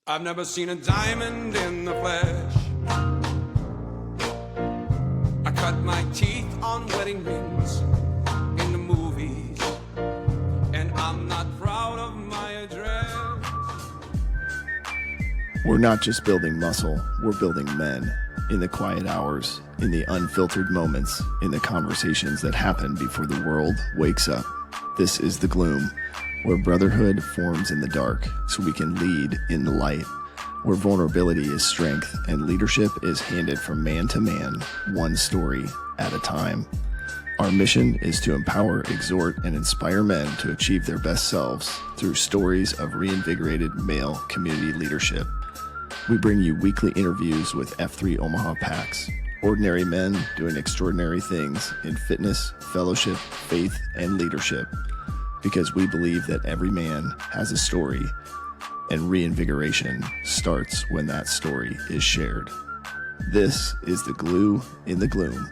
I've never seen a diamond in the flesh. I cut my teeth on wedding rings in the movies, and I'm not proud of my address. We're not just building muscle, we're building men. In the quiet hours, in the unfiltered moments, in the conversations that happen before the world wakes up. This is the Gloom, where brotherhood forms in the dark so we can lead in the light, where vulnerability is strength and leadership is handed from man to man, one story at a time. Our mission is to empower, exhort, and inspire men to achieve their best selves through stories of reinvigorated male community leadership. We bring you weekly interviews with F3 Omaha packs, ordinary men doing extraordinary things in fitness, fellowship, faith, and leadership, because we believe that every man has a story, and reinvigoration starts when that story is shared. This is the Glue in the Gloom.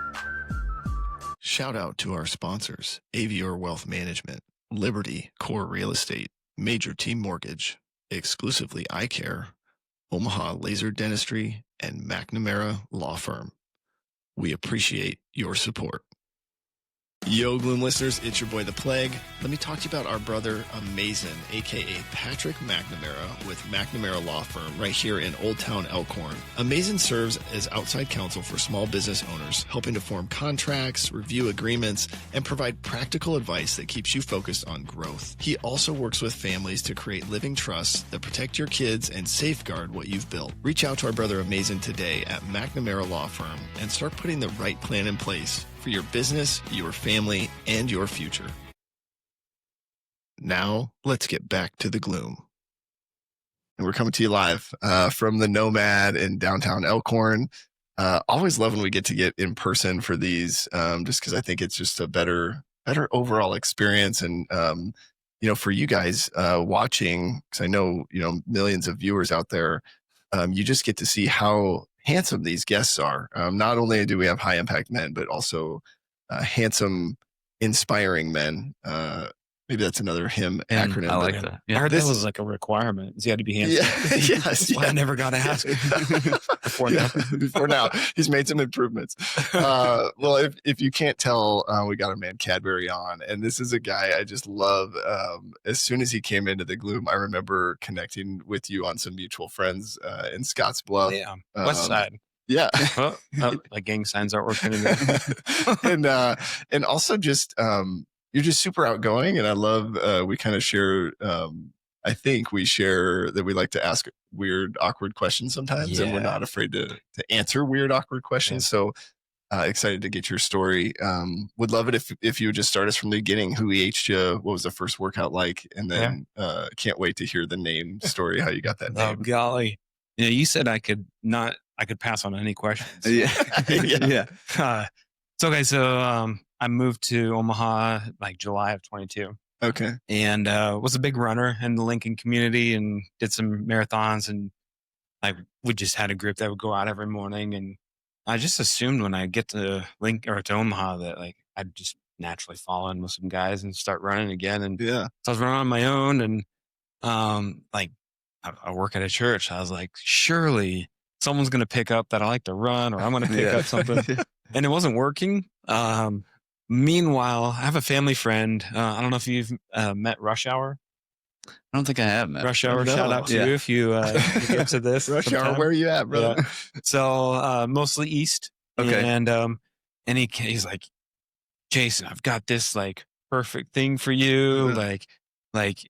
Shout out to our sponsors, Avior Wealth Management, Liberty Core Real Estate, Major Team Mortgage, Exclusively Eye Care, Omaha Laser Dentistry, and McNamara Law Firm. We appreciate your support. Yo, Gloom listeners, it's your boy, The Plague. Let me talk to you about our brother, Amazin, a.k.a. Patrick McNamara with McNamara Law Firm right here in Old Town Elkhorn. Amazin serves as outside counsel for small business owners, helping to form contracts, review agreements, and provide practical advice that keeps you focused on growth. He also works with families to create living trusts that protect your kids and safeguard what you've built. Reach out to our brother Amazin today at McNamara Law Firm and start putting the right plan in place for your business, your family, and your future. Now, let's get back to the Gloom. And we're coming to you live from the Nomad in downtown Elkhorn. Always love when we get in person for these, just because I think it's just a better overall experience. And, for you guys watching, because I know, millions of viewers out there, you just get to see how handsome these guests are. Not only do we have high impact men, but also handsome, inspiring men. Maybe that's another HIM acronym. I like that. Yeah. I heard this was like a requirement. You had to be handsome. Yeah, yes, That's why I never got asked before now. Before now, he's made some improvements. Well, if you can't tell, we got our man Cadbury on, and this is a guy I just love. As soon as he came into the Gloom, I remember connecting with you on some mutual friends in Scottsbluff. Yeah, West Side. Yeah, like gang signs aren't working anymore. and also just you're just super outgoing, and I love we kind of share. I think we share that we like to ask weird, awkward questions sometimes, and we're not afraid to answer weird, awkward questions. So excited to get your story. Would love it if you would just start us from the beginning. Who EH'd you? What was the first workout like? And then can't wait to hear the name story, how you got that name. Oh, golly. You said I could pass on any questions. Yeah. So, okay. So I moved to Omaha like July of 22. Okay. And was a big runner in the Lincoln community and did some marathons, and like we just had a group that would go out every morning. And I just assumed when I get to to Omaha that like I'd just naturally fall in with some guys and start running again. And so I was running on my own, and I work at a church. I was like, surely someone's going to pick up that I like to run, or I'm going to pick up something. And it wasn't working. Meanwhile, I have a family friend. I don't know if you've met Rush Hour. I don't think I have met Rush Hour. Shout out to you if you get to this. Rush Hour, where are you at, brother? Yeah. So mostly east. Okay. And he's like, Jason, I've got this like perfect thing for you.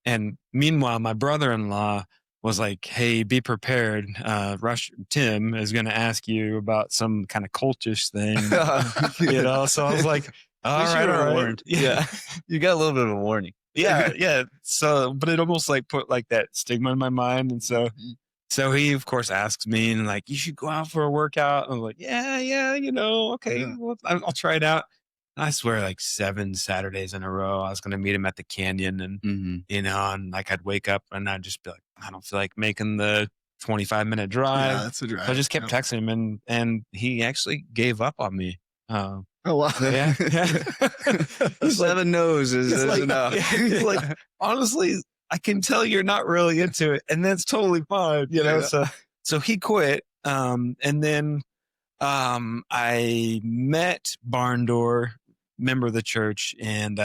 And meanwhile, my brother-in-law was like, hey, be prepared. Tim is going to ask you about some kind of cultish thing, So I was like, all right. Yeah. You got a little bit of a warning. Yeah. So, but it almost like put like that stigma in my mind. And so he of course asks me and like, you should go out for a workout. I'm like, yeah, okay, well, I'll try it out. I swear like 7 Saturdays in a row, I was going to meet him at the canyon and, and like I'd wake up and I'd just be like, I don't feel like making the 25-minute drive. Yeah, that's a drive. So I just kept texting him and he actually gave up on me. Oh, wow. Yeah. 7 no's is like, enough. Like, honestly, I can tell you're not really into it, and that's totally fine, you know. So he quit, and then I met Barn Door, member of the church, and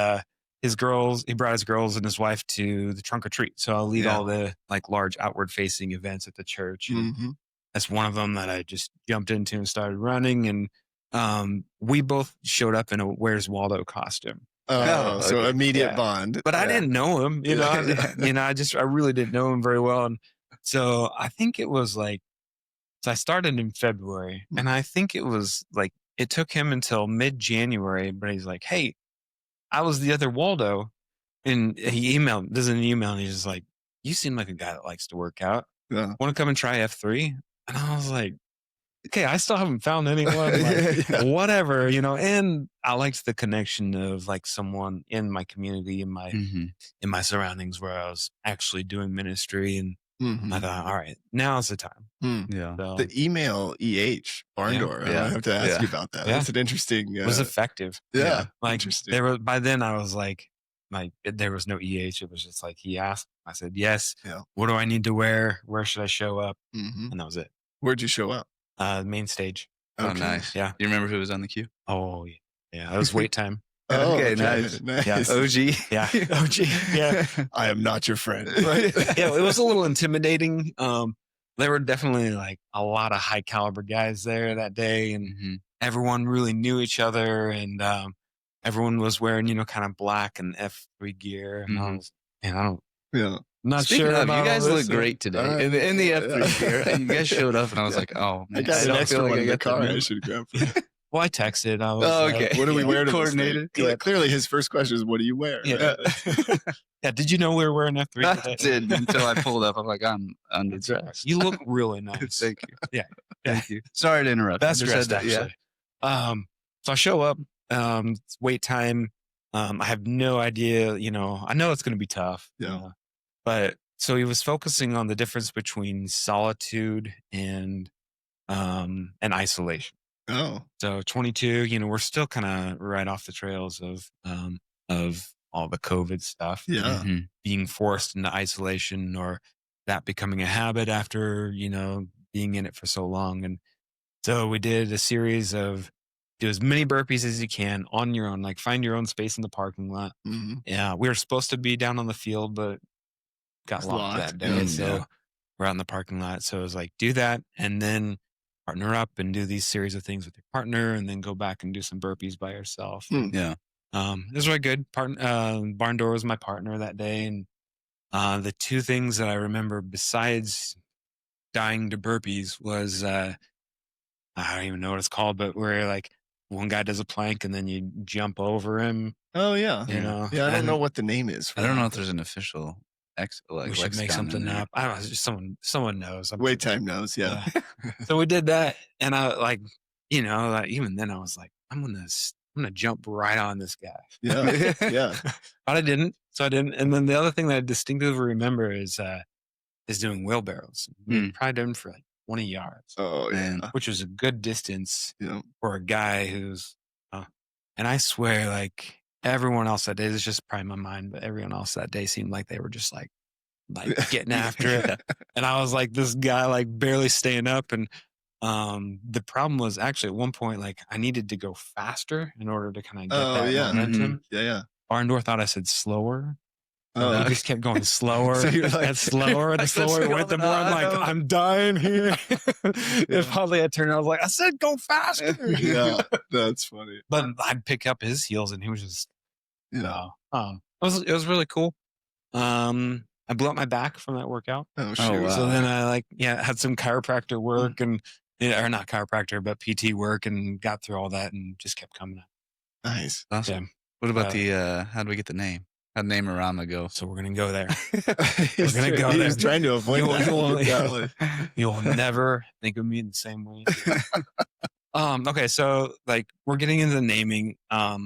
his girls. He brought his girls and his wife to the trunk or treat. So I'll lead all the like large outward facing events at the church. And that's one of them that I just jumped into and started running. And we both showed up in a Where's Waldo costume. Oh, so immediate bond. But I didn't know him, you know. I really didn't know him very well, and so I think it was like. So I started in February, and I think it was like, it took him until mid-January, but he's like, hey, I was the other Waldo. And he does an email, and he's just like, you seem like a guy that likes to work out. Yeah. Want to come and try F3? And I was like, okay, I still haven't found anyone. Like, whatever, you know. And I liked the connection of like someone in my community, in my surroundings where I was actually doing ministry. And I thought, all right, now's the time. Yeah. So, The email Barn Door. I have to ask you about that. That's an interesting. it was effective. Yeah. Like Interesting. by then I was like there was no EH. It was just like he asked. I said yes. Yeah. What do I need to wear? Where should I show up? Mm-hmm. And that was it. Where'd you show up? Main stage. Oh, nice. Yeah. You remember who was on the queue? Oh yeah. It was wait time. Oh, okay, nice. Yeah. OG. Yeah. OG. Yeah. I am not your friend. Yeah. It was a little intimidating. There were definitely like a lot of high caliber guys there that day, and everyone really knew each other, and everyone was wearing, you know, kind of black and F3 gear. And I was, I'm not Speaking sure. of, you guys look this. great today in the F3 gear. And you guys showed up, and I was like, oh, man, I got an extra one in the car. that I should grab for you. Well, I texted. I was, okay. What do we wear to Coordinated. this thing? Clearly, his first question is, "What do you wear?" Yeah. Yeah. Did you know we were wearing F3 I today? did until I pulled up. I'm like, I'm underdressed. You look really nice. Thank you. Yeah. Thank you. Sorry to interrupt. Best I just dressed, had to- actually. So I show up. It's wait time. I have no idea. You know, I know it's going to be tough. Yeah. But so he was focusing on the difference between solitude and isolation. Oh. So 22, you know, we're still kind of right off the trails of all the COVID stuff. Yeah. Being forced into isolation, or that becoming a habit after, you know, being in it for so long. And so we did a series of do as many burpees as you can on your own, like find your own space in the parking lot. Yeah. We were supposed to be down on the field, but got locked that day. So we're out in the parking lot. So it was like, do that, and then partner up and do these series of things with your partner, and then go back and do some burpees by yourself. Yeah. It was really good. Barn Door was my partner that day. And the two things that I remember besides dying to burpees was, I don't even know what it's called, but where like one guy does a plank and then you jump over him. Oh yeah. You know? Yeah. I don't know what the name is. I don't know if there's an official we should make something up. I don't know. Just someone knows. Wait time knows. Yeah. So we did that, and I like, you know, like even then I was like, I'm gonna jump right on this guy. Yeah. Yeah. But I didn't. So I didn't. And then the other thing that I distinctively remember is doing wheelbarrows. We probably did them for like 20 yards. Oh yeah. Which was a good distance Yeah. for a guy who's, and I swear, like everyone else that day, this is just probably my mind, but everyone else that day seemed like they were just like getting after it. And I was like this guy, like barely staying up. And the problem was actually at one point, like I needed to go faster in order to kind of get that momentum. Yeah. Barn Door thought I said slower. Oh, I just kept going slower So you're like, and slower. The slower it went, the more I'm like, I'm dying here. If finally I turned, I was like, I said go faster. Yeah, that's funny. But I'd pick up his heels, and he was just, Yeah. it was really cool. I blew up my back from that workout. Oh shoot. wow. So then I had some chiropractor work and, or not chiropractor, but PT work, and got through all that and just kept coming up. Nice. Awesome. Yeah. What about how do we get the name? How'd Name-A-Rama go? So we're going to go there. He's gonna go he there. was trying to avoid that. You'll never think of me the same way. Okay. So like we're getting into the naming. I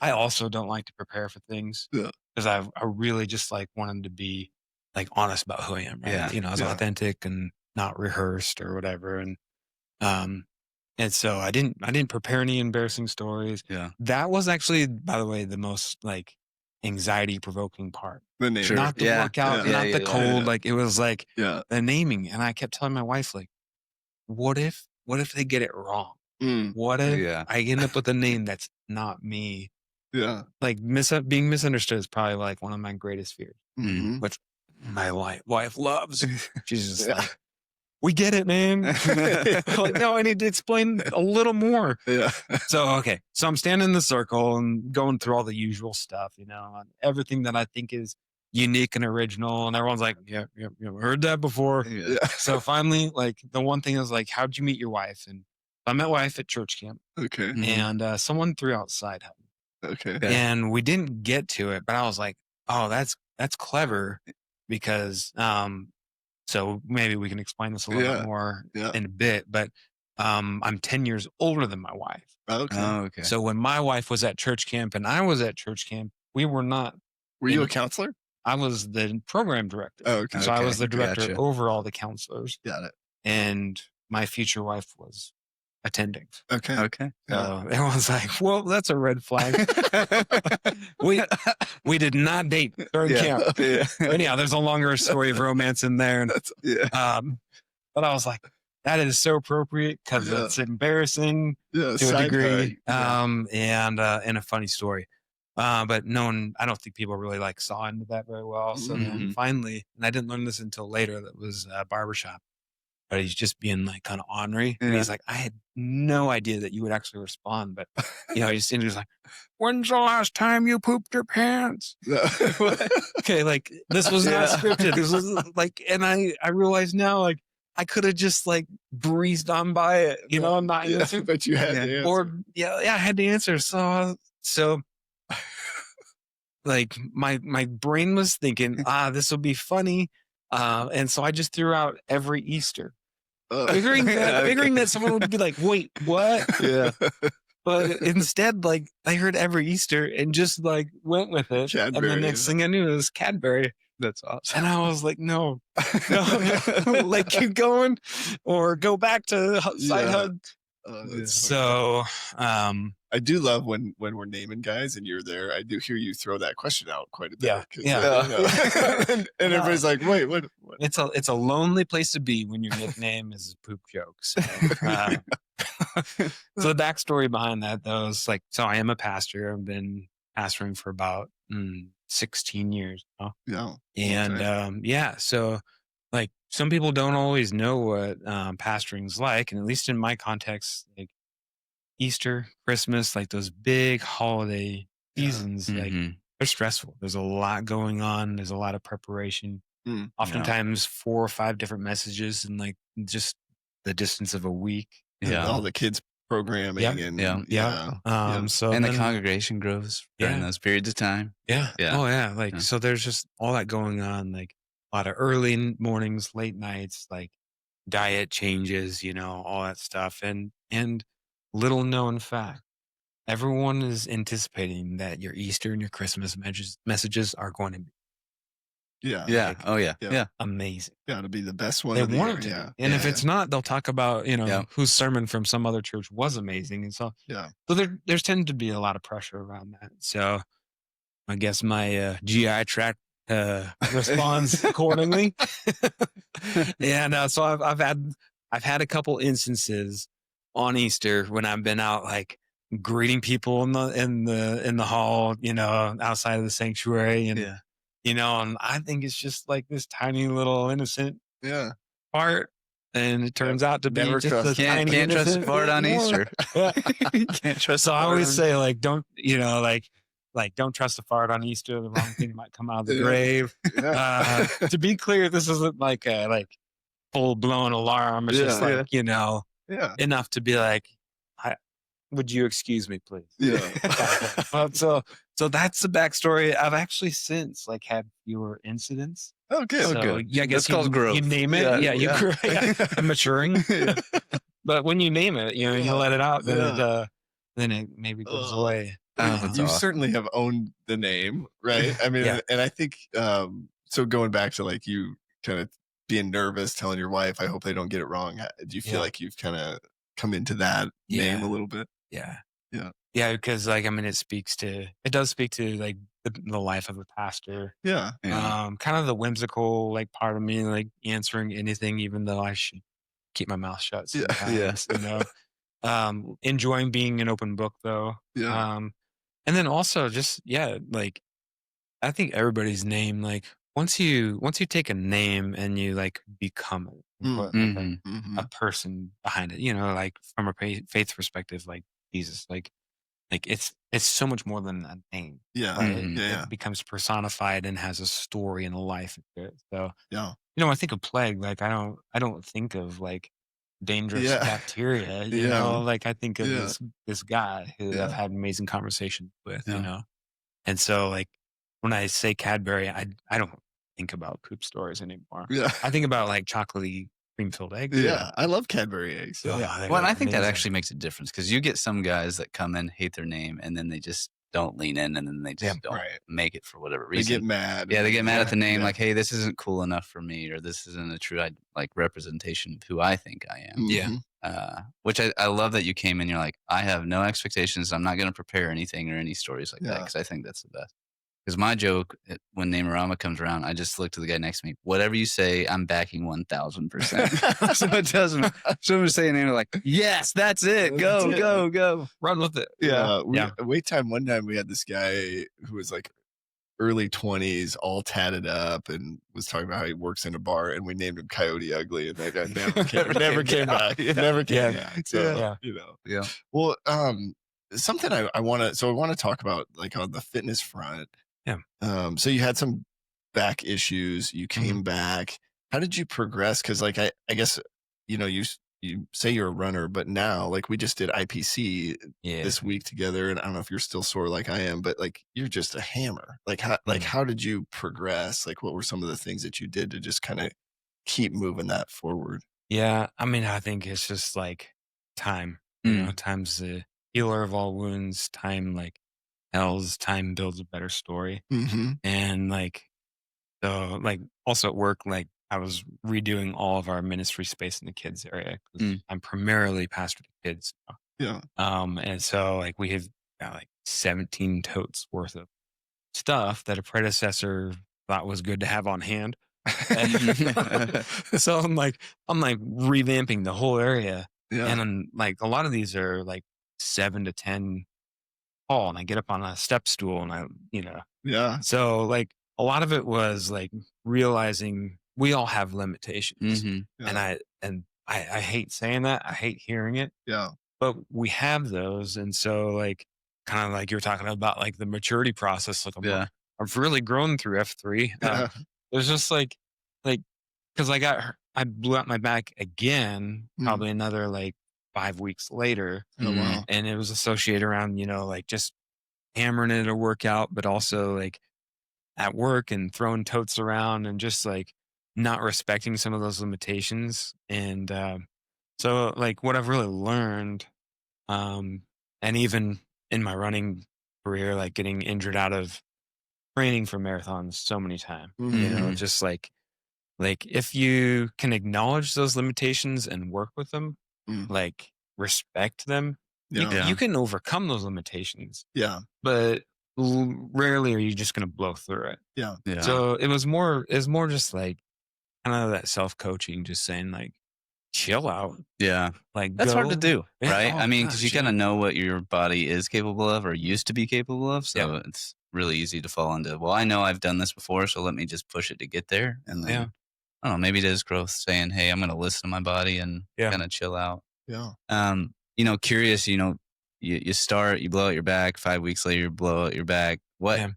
also don't like to prepare for things because I really just like wanted to be like honest about who I am. Right? Yeah. You know, I was authentic and not rehearsed or whatever. And so I didn't prepare any embarrassing stories. Yeah. That was actually, by the way, the most like anxiety provoking part. The name. Sure. Not the Yeah. workout, Yeah, not yeah, the yeah, cold. yeah. Like it was like Yeah. the naming. And I kept telling my wife, like, what if they get it wrong? Mm. What if Yeah. I end up with a name that's not me? Yeah. Like being misunderstood is probably like one of my greatest fears, Mhm. which my wife loves. She's just Yeah. like, we get it, man. I'm like, no, I need to explain a little more. Yeah. So, okay. So I'm standing in the circle and going through all the usual stuff, you know, and everything that I think is unique and original. And everyone's like, yeah, heard that before. Yeah. So finally, like the one thing is like, how'd you meet your wife? And I met wife at church camp, Okay. Mhm. and someone threw outside help. Okay. Yeah. And we didn't get to it, but I was like, oh, that's clever, because so maybe we can explain this a little bit more in a bit, but I'm 10 years older than my wife. Okay. Oh, okay. So when my wife was at church camp and I was at church camp, we were not. Were you a counselor? I was the program director. Oh, okay. So I was the Okay, director gotcha. over all the counselors, Got it. and my future wife was attending. Okay. Okay. So everyone's like, well, that's a red flag. we did not date during camp. Yeah. Anyhow, there's a longer story of romance in there. And, Yeah. but I was like, that is so appropriate because Yeah. it's embarrassing Yeah. to a side degree, hug. and a funny story. But no one, I don't think people really like saw into that very well. So then Mhm. finally, and I didn't learn this until later, that was a barbershop, but he's just being like kind of ornery. And Yeah. he's like, I had no idea that you would actually respond, but you know, he was like, when's the last time you pooped your pants? Okay, like this was not scripted. This was like, and I realize now, like I could have just like breezed on by it, you know, not Yeah, answered. but you had to answer. Or I had to answer. So like my brain was thinking, this will be funny, and so I just threw out every Easter, figuring that someone would be like, wait, what? Yeah. But instead, like I heard every Easter and just like went with it. And Cadbury, the next yeah. thing I knew, it was Cadbury. That's awesome. And I was like, no, like keep going or go back to side Yeah. hug. That's So, I do love when we're naming guys and you're there. I do hear you throw that question out quite a bit. Yeah, 'cause, yeah. you know, and everybody's like, wait, what? it's a lonely place to be when your nickname is Poop Jokes. So the backstory behind that, though, is like, so I am a pastor. I've been pastoring for about 16 years now. Yeah. And so like some people don't always know what pastoring's like, and at least in my context, like Easter, Christmas, like those big holiday seasons, like Mhm. they're stressful. There's a lot going on. There's a lot of preparation. Mm, Oftentimes 4 or 5 different messages in like just the distance of a week. Yeah. All the kids programming Yeah. and Yeah. So And the then- congregation grows during Yeah. those periods of time. Yeah. Yeah. Oh yeah. Like, Yeah. so there's just all that going on, like a lot of early mornings, late nights, like diet changes, you know, all that stuff. And little known fact, everyone is anticipating that your Easter and your Christmas messages are going to be yeah. Yeah. Like, Oh, yeah. yeah. Yeah. amazing. Yeah, to be the best one. They of the want year. it to Yeah. be. And if Yeah. it's not, they'll talk about, you know, Yeah. whose sermon from some other church was amazing. And so, Yeah. so there's tended to be a lot of pressure around that. So I guess my GI tract responds accordingly. And so I've had a couple instances on Easter when I've been out like greeting people in the hall, you know, outside of the sanctuary, and Yeah. you know, and I think it's just like this tiny little innocent Yeah. part, and it turns out to be Never just trust- a Can't tiny trust the innocent fart on more. Easter. Yeah. Can't trust So the I fart always on- say, like, don't, you know, like don't trust a fart on Easter. The wrong thing might come out of the Yeah. grave. Yeah. To be clear, this isn't like a full blown alarm. It's just Yeah. like, you know, yeah. enough to be like, would you excuse me, please? Yeah. So that's the backstory. I've actually since like had fewer incidents. Oh, good. So, good. yeah, I guess That's called growth. You name it. Yeah, Yeah, you yeah. grow. Yeah, I'm maturing. But when you name it, you know, you let it out, then it maybe goes Oh. away. That's You awesome. certainly have owned the name, right? I mean, Yeah. and I think so. Going back to like you kind of being nervous, telling your wife, "I hope they don't get it wrong." Do you feel Yeah. like you've kind of come into that name Yeah. a little bit? Yeah. Yeah. Yeah, because like I mean, it does speak to like the life of a pastor. Yeah. Kind of the whimsical like part of me, like answering anything, even though I should keep my mouth shut Yeah. sometimes. You know, enjoying being an open book though. Yeah. And then also just like I think everybody's name, like once you take a name and you like become it, and put like Mm-hmm. a person behind it, you know, like from a faith perspective, like Jesus, like it's so much more than a name, Yeah. right? Yeah. It becomes personified and has a story and a life to it. So Yeah. you know, I think of plague, like I don't think of like dangerous Yeah. bacteria, you Yeah. know, like I think of Yeah. this guy who I've Yeah. had amazing conversations with, you Yeah. know. And so like when I say Cadbury, I don't think about poop stories anymore. Yeah. I think about like chocolatey cream filled eggs. Yeah. I love Cadbury eggs. Oh, Yeah. they're Well, and I think that amazing. actually makes a difference because you get some guys that come in, hate their name, and then they just don't lean in, and then they just don't right. make it for whatever They reason. get mad. Yeah, they get mad at the name, Yeah. like, "Hey, this isn't cool enough for me," or "This isn't a true like representation of who I think I am." Yeah. Which I love that you came in. You're like, I have no expectations. I'm not going to prepare anything or any stories like that Yeah. because I think that's the best. Because my joke when Namerama comes around, I just look to the guy next to me. Whatever you say, I'm backing 1,000%. So it doesn't. Someone say a name, like, yes, that's it. Go, go, go. Run with it. Yeah. Yeah. Wait time. One time we had this guy who was like early 20s, all tatted up, and was talking about how he works in a bar, and we named him Coyote Ugly, and that guy never came back. Yeah. Never came Yeah. back. So, Yeah. you know. Yeah. Well, something I want to talk about, like on the fitness front. Yeah. So you had some back issues. You came back. How did you progress? Because like I guess you know you say you're a runner, but now like we just did IPC this week together, and I don't know if you're still sore like I am, but like you're just a hammer. Like how did you progress? Like what were some of the things that you did to just kind of keep moving that forward? Yeah. I mean, I think it's just like time. You know, time's the healer of all wounds. Time like tells, time builds a better story. Mm-hmm. And like so like also at work, like I was redoing all of our ministry space in the kids area because I'm primarily pastor to kids now. Yeah. And so like we have got like 17 totes worth of stuff that a predecessor thought was good to have on hand. So I'm like revamping the whole area. Yeah. And I'm, like a lot of these are like 7 to 10 tall, and I get up on a step stool and I, you know. Yeah. So like a lot of it was like realizing we all have limitations. Yeah. And I hate saying that. I hate hearing it. Yeah. But we have those. And so like kind of like you were talking about like the maturity process. Like I've really grown through F3. Yeah. It was just like because I blew out my back again, probably another like 5 weeks later. Oh, wow. And it was associated around, you know, like just hammering it at a workout, but also like at work and throwing totes around and just like not respecting some of those limitations. And so like what I've really learned, and even in my running career, like getting injured out of training for marathons so many times, you know, just like if you can acknowledge those limitations and work with them, like respect them, you can overcome those limitations. Yeah. But rarely are you just going to blow through it. Yeah. So it was more just like kind of that self-coaching, just saying like, chill out. Yeah. Like That's hard to do, Yeah. right? Oh, I mean, gosh, because you kind of know what your body is capable of or used to be capable of. So it's really easy to fall into, well, I know I've done this before, so let me just push it to get there. And then, I don't know, maybe it is growth saying, hey, I'm going to listen to my body and kind of chill out. Yeah. You know, curious, you know, you start, you blow out your back, 5 weeks later, you blow out your back. What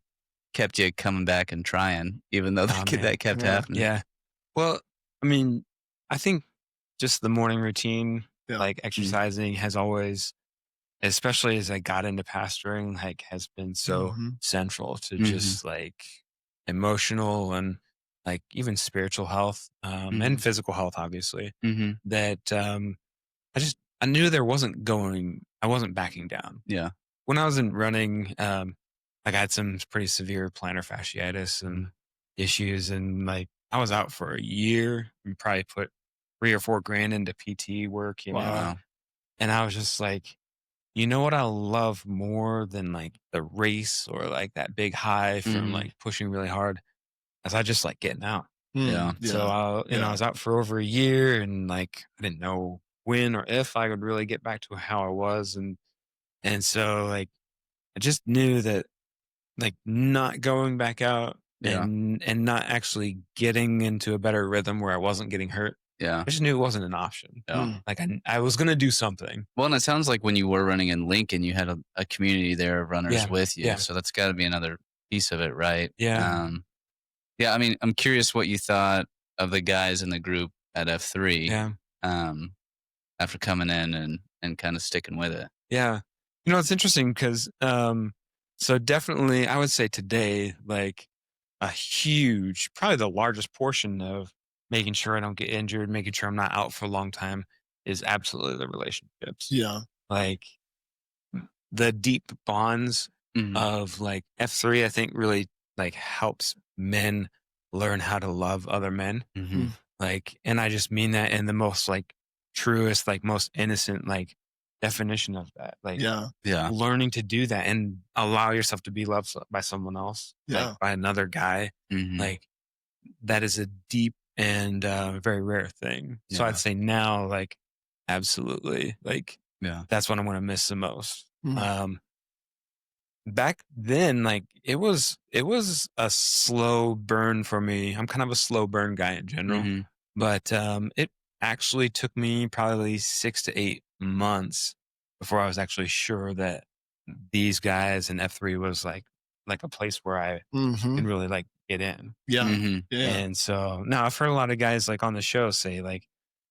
kept you coming back and trying, even though that kept happening? Yeah. Well, I mean, I think just the morning routine, like exercising has always, especially as I got into pastoring, like has been so central to just like emotional and like even spiritual health, and physical health, obviously, that, I knew I wasn't backing down. Yeah. When I was in running, like I had some pretty severe plantar fasciitis and issues, and like I was out for a year and probably put $3 or $4 grand into PT work, you know? And I was just like, you know what I love more than like the race or like that big high from like pushing really hard, as I just like getting out. Yeah. So I was out for over a year, and like I didn't know when or if I would really get back to how I was, and so like I just knew that like not going back out Yeah. and not actually getting into a better rhythm where I wasn't getting hurt. Yeah. I just knew it wasn't an option. Yeah. Like I was gonna do something. Well, and it sounds like when you were running in Lincoln, you had a community there of runners Yeah, with you. yeah. So that's got to be another piece of it, right? Yeah. Yeah. I mean, I'm curious what you thought of the guys in the group at F3 Yeah. after coming in and kind of sticking with it. Yeah. You know, it's interesting because, so definitely I would say today, like a huge, probably the largest portion of making sure I don't get injured, making sure I'm not out for a long time is absolutely the relationships. Yeah. Like the deep bonds of like F3, I think really like helps men learn how to love other men. Like, and I just mean that in the most like truest, like most innocent, like definition of that. Like, Yeah. learning to do that and allow yourself to be loved by someone else, Yeah. like by another guy. Like, that is a deep and very rare thing. So Yeah. I'd say now, like, absolutely, like, Yeah. that's what I'm going to miss the most. Back then, like, it was a slow burn for me. I'm kind of a slow burn guy in general, but it actually took me probably 6 to 8 months before I was actually sure that these guys in F3 was like a place where I can really like get in. Yeah. And so now I've heard a lot of guys like on the show say like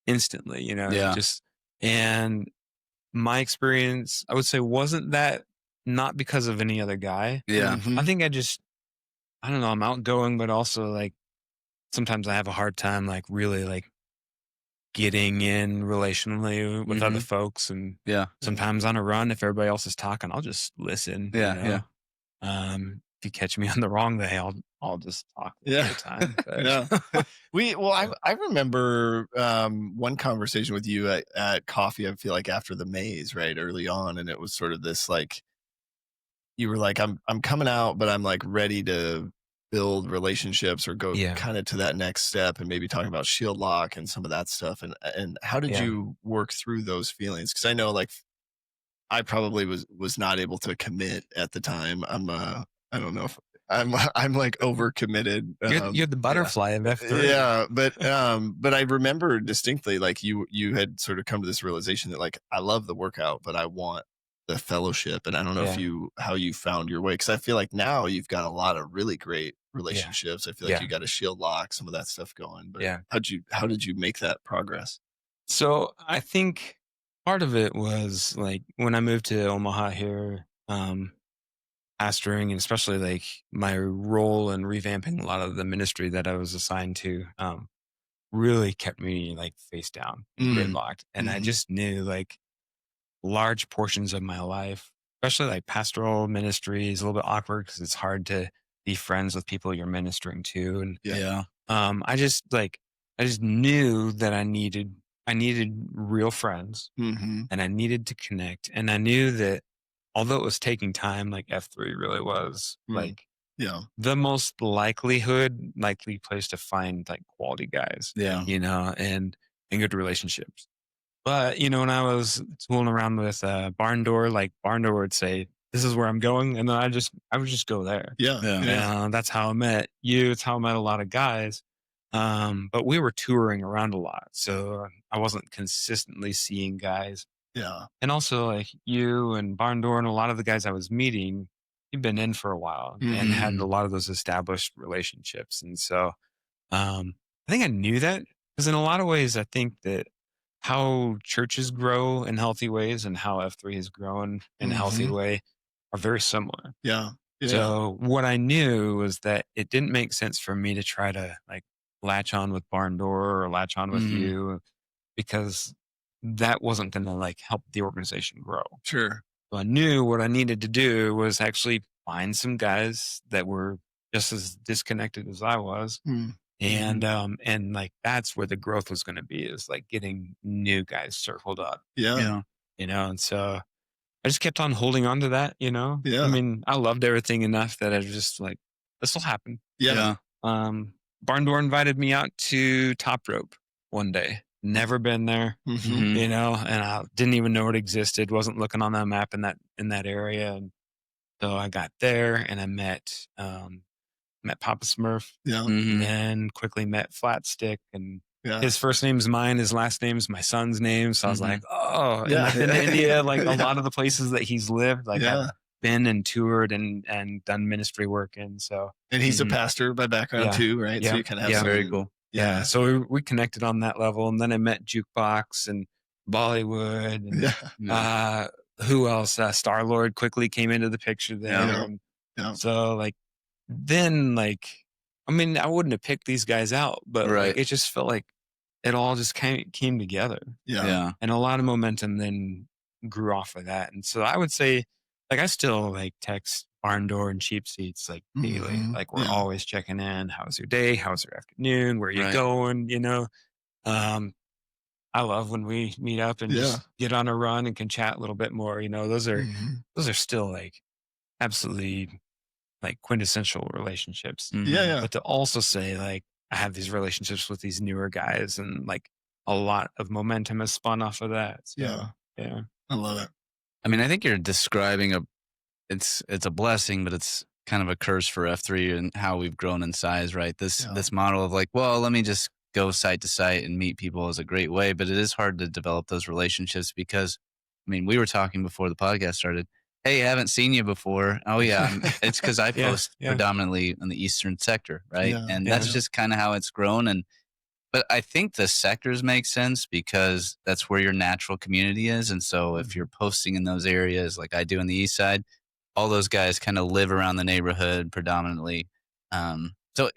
instantly, you know, just, and my experience, I would say wasn't that not because of any other guy. Yeah. I think I don't know, I'm outgoing, but also like sometimes I have a hard time like really like getting in relationally with other folks. And Yeah. sometimes on a run, if everybody else is talking, I'll just listen. Yeah. You know? If you catch me on the wrong day, I'll just talk all the time. But, I remember one conversation with you at coffee, I feel like after the maze, right, early on, and it was sort of this like, you were like, I'm coming out, but I'm like ready to build relationships or go kind of to that next step, and maybe talking about shield lock and some of that stuff. And how did you work through those feelings? Because I know like I probably was not able to commit at the time. I don't know if I'm like overcommitted. You're the butterfly of F3. Yeah, but I remember distinctly like you had sort of come to this realization that like I love the workout, but I want the fellowship. And I don't know how you found your way, because I feel like now you've got a lot of really great relationships. I feel like you got a shield lock, some of that stuff going. But how did you make that progress? So I think part of it was like when I moved to Omaha here, pastoring, and especially like my role in revamping a lot of the ministry that I was assigned to, really kept me like face down, gridlocked. And I just knew like large portions of my life, especially like pastoral ministry, is a little bit awkward because it's hard to be friends with people you're ministering to. And I just knew that I needed real friends, and I needed to connect. And I knew that although it was taking time, like F3 really was like the most likely place to find like quality guys, you know, and good relationships. But, you know, when I was tooling around with Barn Door, like Barn Door would say, this is where I'm going. And then I would just go there. That's how I met you. It's how I met a lot of guys. But we were touring around a lot. So I wasn't consistently seeing guys. And also like you and Barn Door and a lot of the guys I was meeting, you've been in for a while and had a lot of those established relationships. And so I think I knew that, because in a lot of ways, I think that how churches grow in healthy ways and how F3 has grown in a healthy way are very similar. So what I knew was that it didn't make sense for me to try to like latch on with Barn Door or latch on with you, because that wasn't going to like help the organization grow. Sure. So I knew what I needed to do was actually find some guys that were just as disconnected as I was. And like that's where the growth was going to be, is like getting new guys circled up. You know, and so I just kept on holding on to that, you know? Yeah. I mean, I loved everything enough that I was just like, this will happen. Yeah. Barn Door invited me out to Top Rope one day. Never been there, Mm-hmm. you know, and I didn't even know it existed. Wasn't looking on that map in that area. And so I got there and I met Papa Smurf. Yeah. And then quickly met Flat Stick, and Yeah. his first name's mine, his last name's my son's name. So I was like, oh, and Yeah. I've been to India, like Yeah. a lot of the places that he's lived, like Yeah. I've been and toured and done ministry work in. So And he's a pastor by background Yeah. too, right? Yeah. So you kind of have Yeah. some, Very cool. yeah. So we connected on that level, and then I met Jukebox and Bollywood, and Yeah. who else? Star Lord quickly came into the picture there. Yeah. And Yeah. so like then like I mean, I wouldn't have picked these guys out, but Right. like it just felt like it all just came together, Yeah. Yeah. and a lot of momentum then grew off of that. And so I would say, like, I still like text Barn Door and Cheap Seats like daily. Mhm. Like we're Yeah. always checking in. How's your day? How's your afternoon? Where are you Right. going? You know, I love when we meet up and just get on a run and can chat a little bit more. You know, those are still like absolutely like quintessential relationships. Mhm. Yeah. Yeah. But to also say like I have these relationships with these newer guys, and like a lot of momentum has spun off of that. So, Yeah. yeah. I love it. I mean, I think you're describing it's a blessing, but it's kind of a curse for F3 and how we've grown in size, right? This model of like, well, let me just go site to site and meet people is a great way, but it is hard to develop those relationships because, I mean, we were talking before the podcast started. Hey, I haven't seen you before. Oh yeah, it's because I post predominantly in the Eastern sector, right? Yeah. And that's just kind of how it's grown. But I think the sectors make sense because that's where your natural community is. And so if you're posting in those areas like I do on the East Side, all those guys kind of live around the neighborhood predominantly. So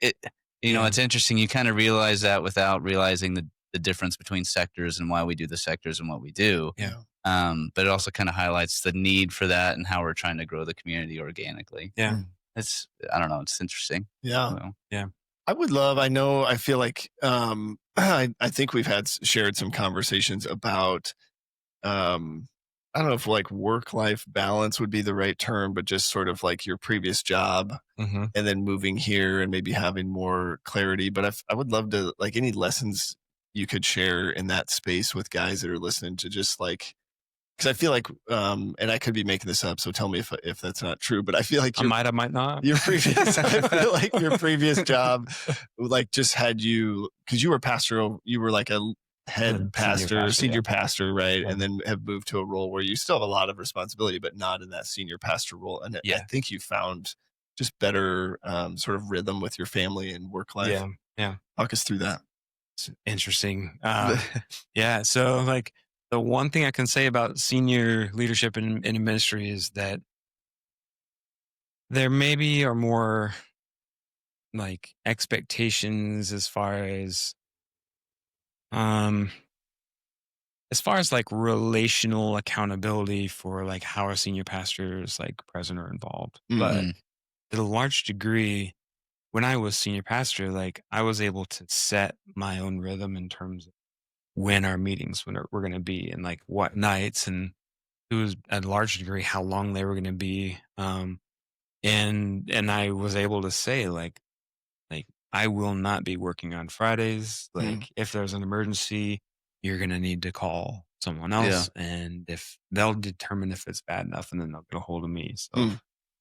it's interesting. You kind of realize that without realizing the difference between sectors and why we do the sectors and what we do. Yeah. But it also kind of highlights the need for that and how we're trying to grow the community organically. Yeah. I don't know. It's interesting. Yeah. So, Yeah. I would love, I feel like, I think we've shared some conversations about, I don't know if like work-life balance would be the right term, but just sort of like your previous job and then moving here and maybe having more clarity. But I would love to, like, any lessons you could share in that space with guys that are listening to just like, because I feel like, and I could be making this up, so tell me if that's not true, but I feel like I might not. your previous, I feel like your previous job, like just had you, because you were pastoral, you were like a head pastor, senior pastor, right? And then have moved to a role where you still have a lot of responsibility, but not in that senior pastor role. And I think you found just better sort of rhythm with your family and work life. Yeah. Yeah. Talk us through that. It's interesting. Yeah. So like the one thing I can say about senior leadership in a ministry is that there maybe are more like expectations as far as like relational accountability for like how a senior pastor is like present or involved. But to a large degree, when I was senior pastor, like I was able to set my own rhythm in terms of when our meetings were going to be and like what nights, and it was at a large degree how long they were going to be. And I was able to say like I will not be working on Fridays. Like if there's an emergency, you're going to need to call someone else. And if they'll determine if it's bad enough, and then they'll get a hold of me. So I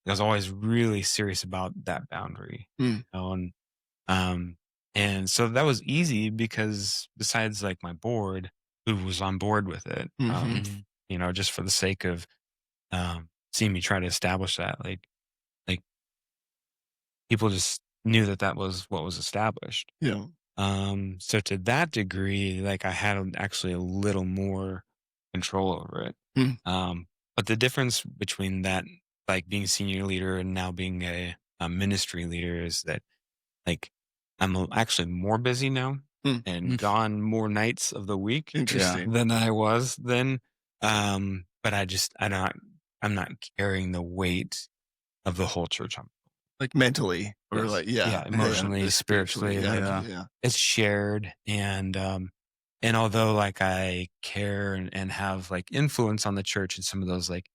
was always really serious about that boundary. You know? And so that was easy because besides like my board, who was on board with it, you know, just for the sake of seeing me try to establish that, like people just knew that was what was established. Yeah. So to that degree, like I had actually a little more control over it. But the difference between that, like being senior leader and now being a ministry leader, is that like I'm actually more busy now and gone more nights of the week than I was then. But I'm not carrying the weight of the whole church on. Like mentally or emotionally, spiritually. It's shared. And although like I care and have like influence on the church and some of those like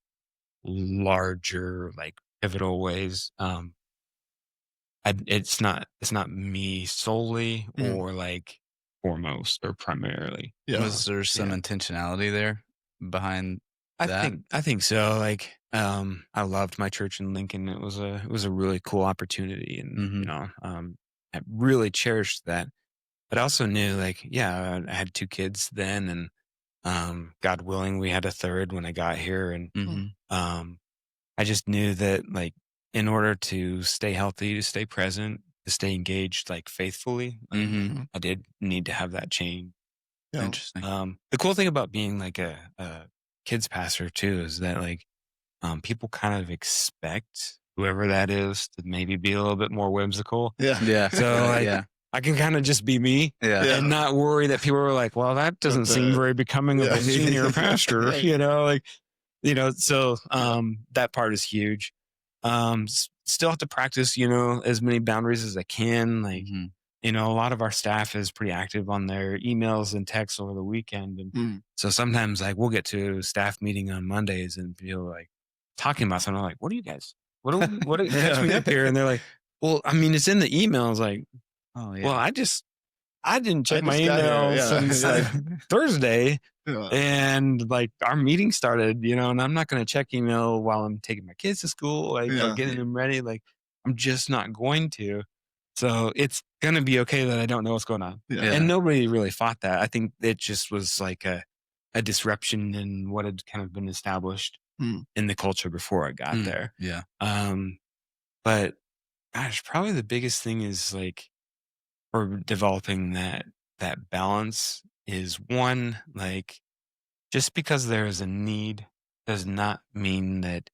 larger, like pivotal ways. It's not me solely or like foremost or primarily. Yeah. Was there some intentionality there behind that? I think so. Like, I loved my church in Lincoln. It was a really cool opportunity, and you know, I really cherished that. But I also knew, like, yeah, I had 2 kids then, and God willing, we had a third when I got here, and I just knew that, like, in order to stay healthy, to stay present, to stay engaged, like faithfully, like, I did need to have that change. Yeah. Interesting. The cool thing about being like a kids pastor too is that like people kind of expect whoever that is to maybe be a little bit more whimsical. Yeah. Yeah. So like I can kind of just be me Yeah. and not worry that people are like, well, that doesn't seem very becoming of a senior pastor, you know, like, you know, so that part is huge. Still have to practice, you know, as many boundaries as I can. Like, you know, a lot of our staff is pretty active on their emails and texts over the weekend. And so sometimes like we'll get to staff meeting on Mondays and feel like talking about something. I'm like, what are you guys, what are you catch me up here? And they're like, well, I mean, it's in the emails. Like, Oh yeah. well, I didn't check my got here, email since Thursday. Yeah. And like our meeting started, you know, and I'm not going to check email while I'm taking my kids to school, like or getting them ready. Like I'm just not going to. So it's going to be okay that I don't know what's going on. Yeah. And nobody really fought that. I think it just was like a disruption in what had kind of been established in the culture before I got there. Yeah. But gosh, probably the biggest thing is like for developing that balance is one, like just because there is a need does not mean that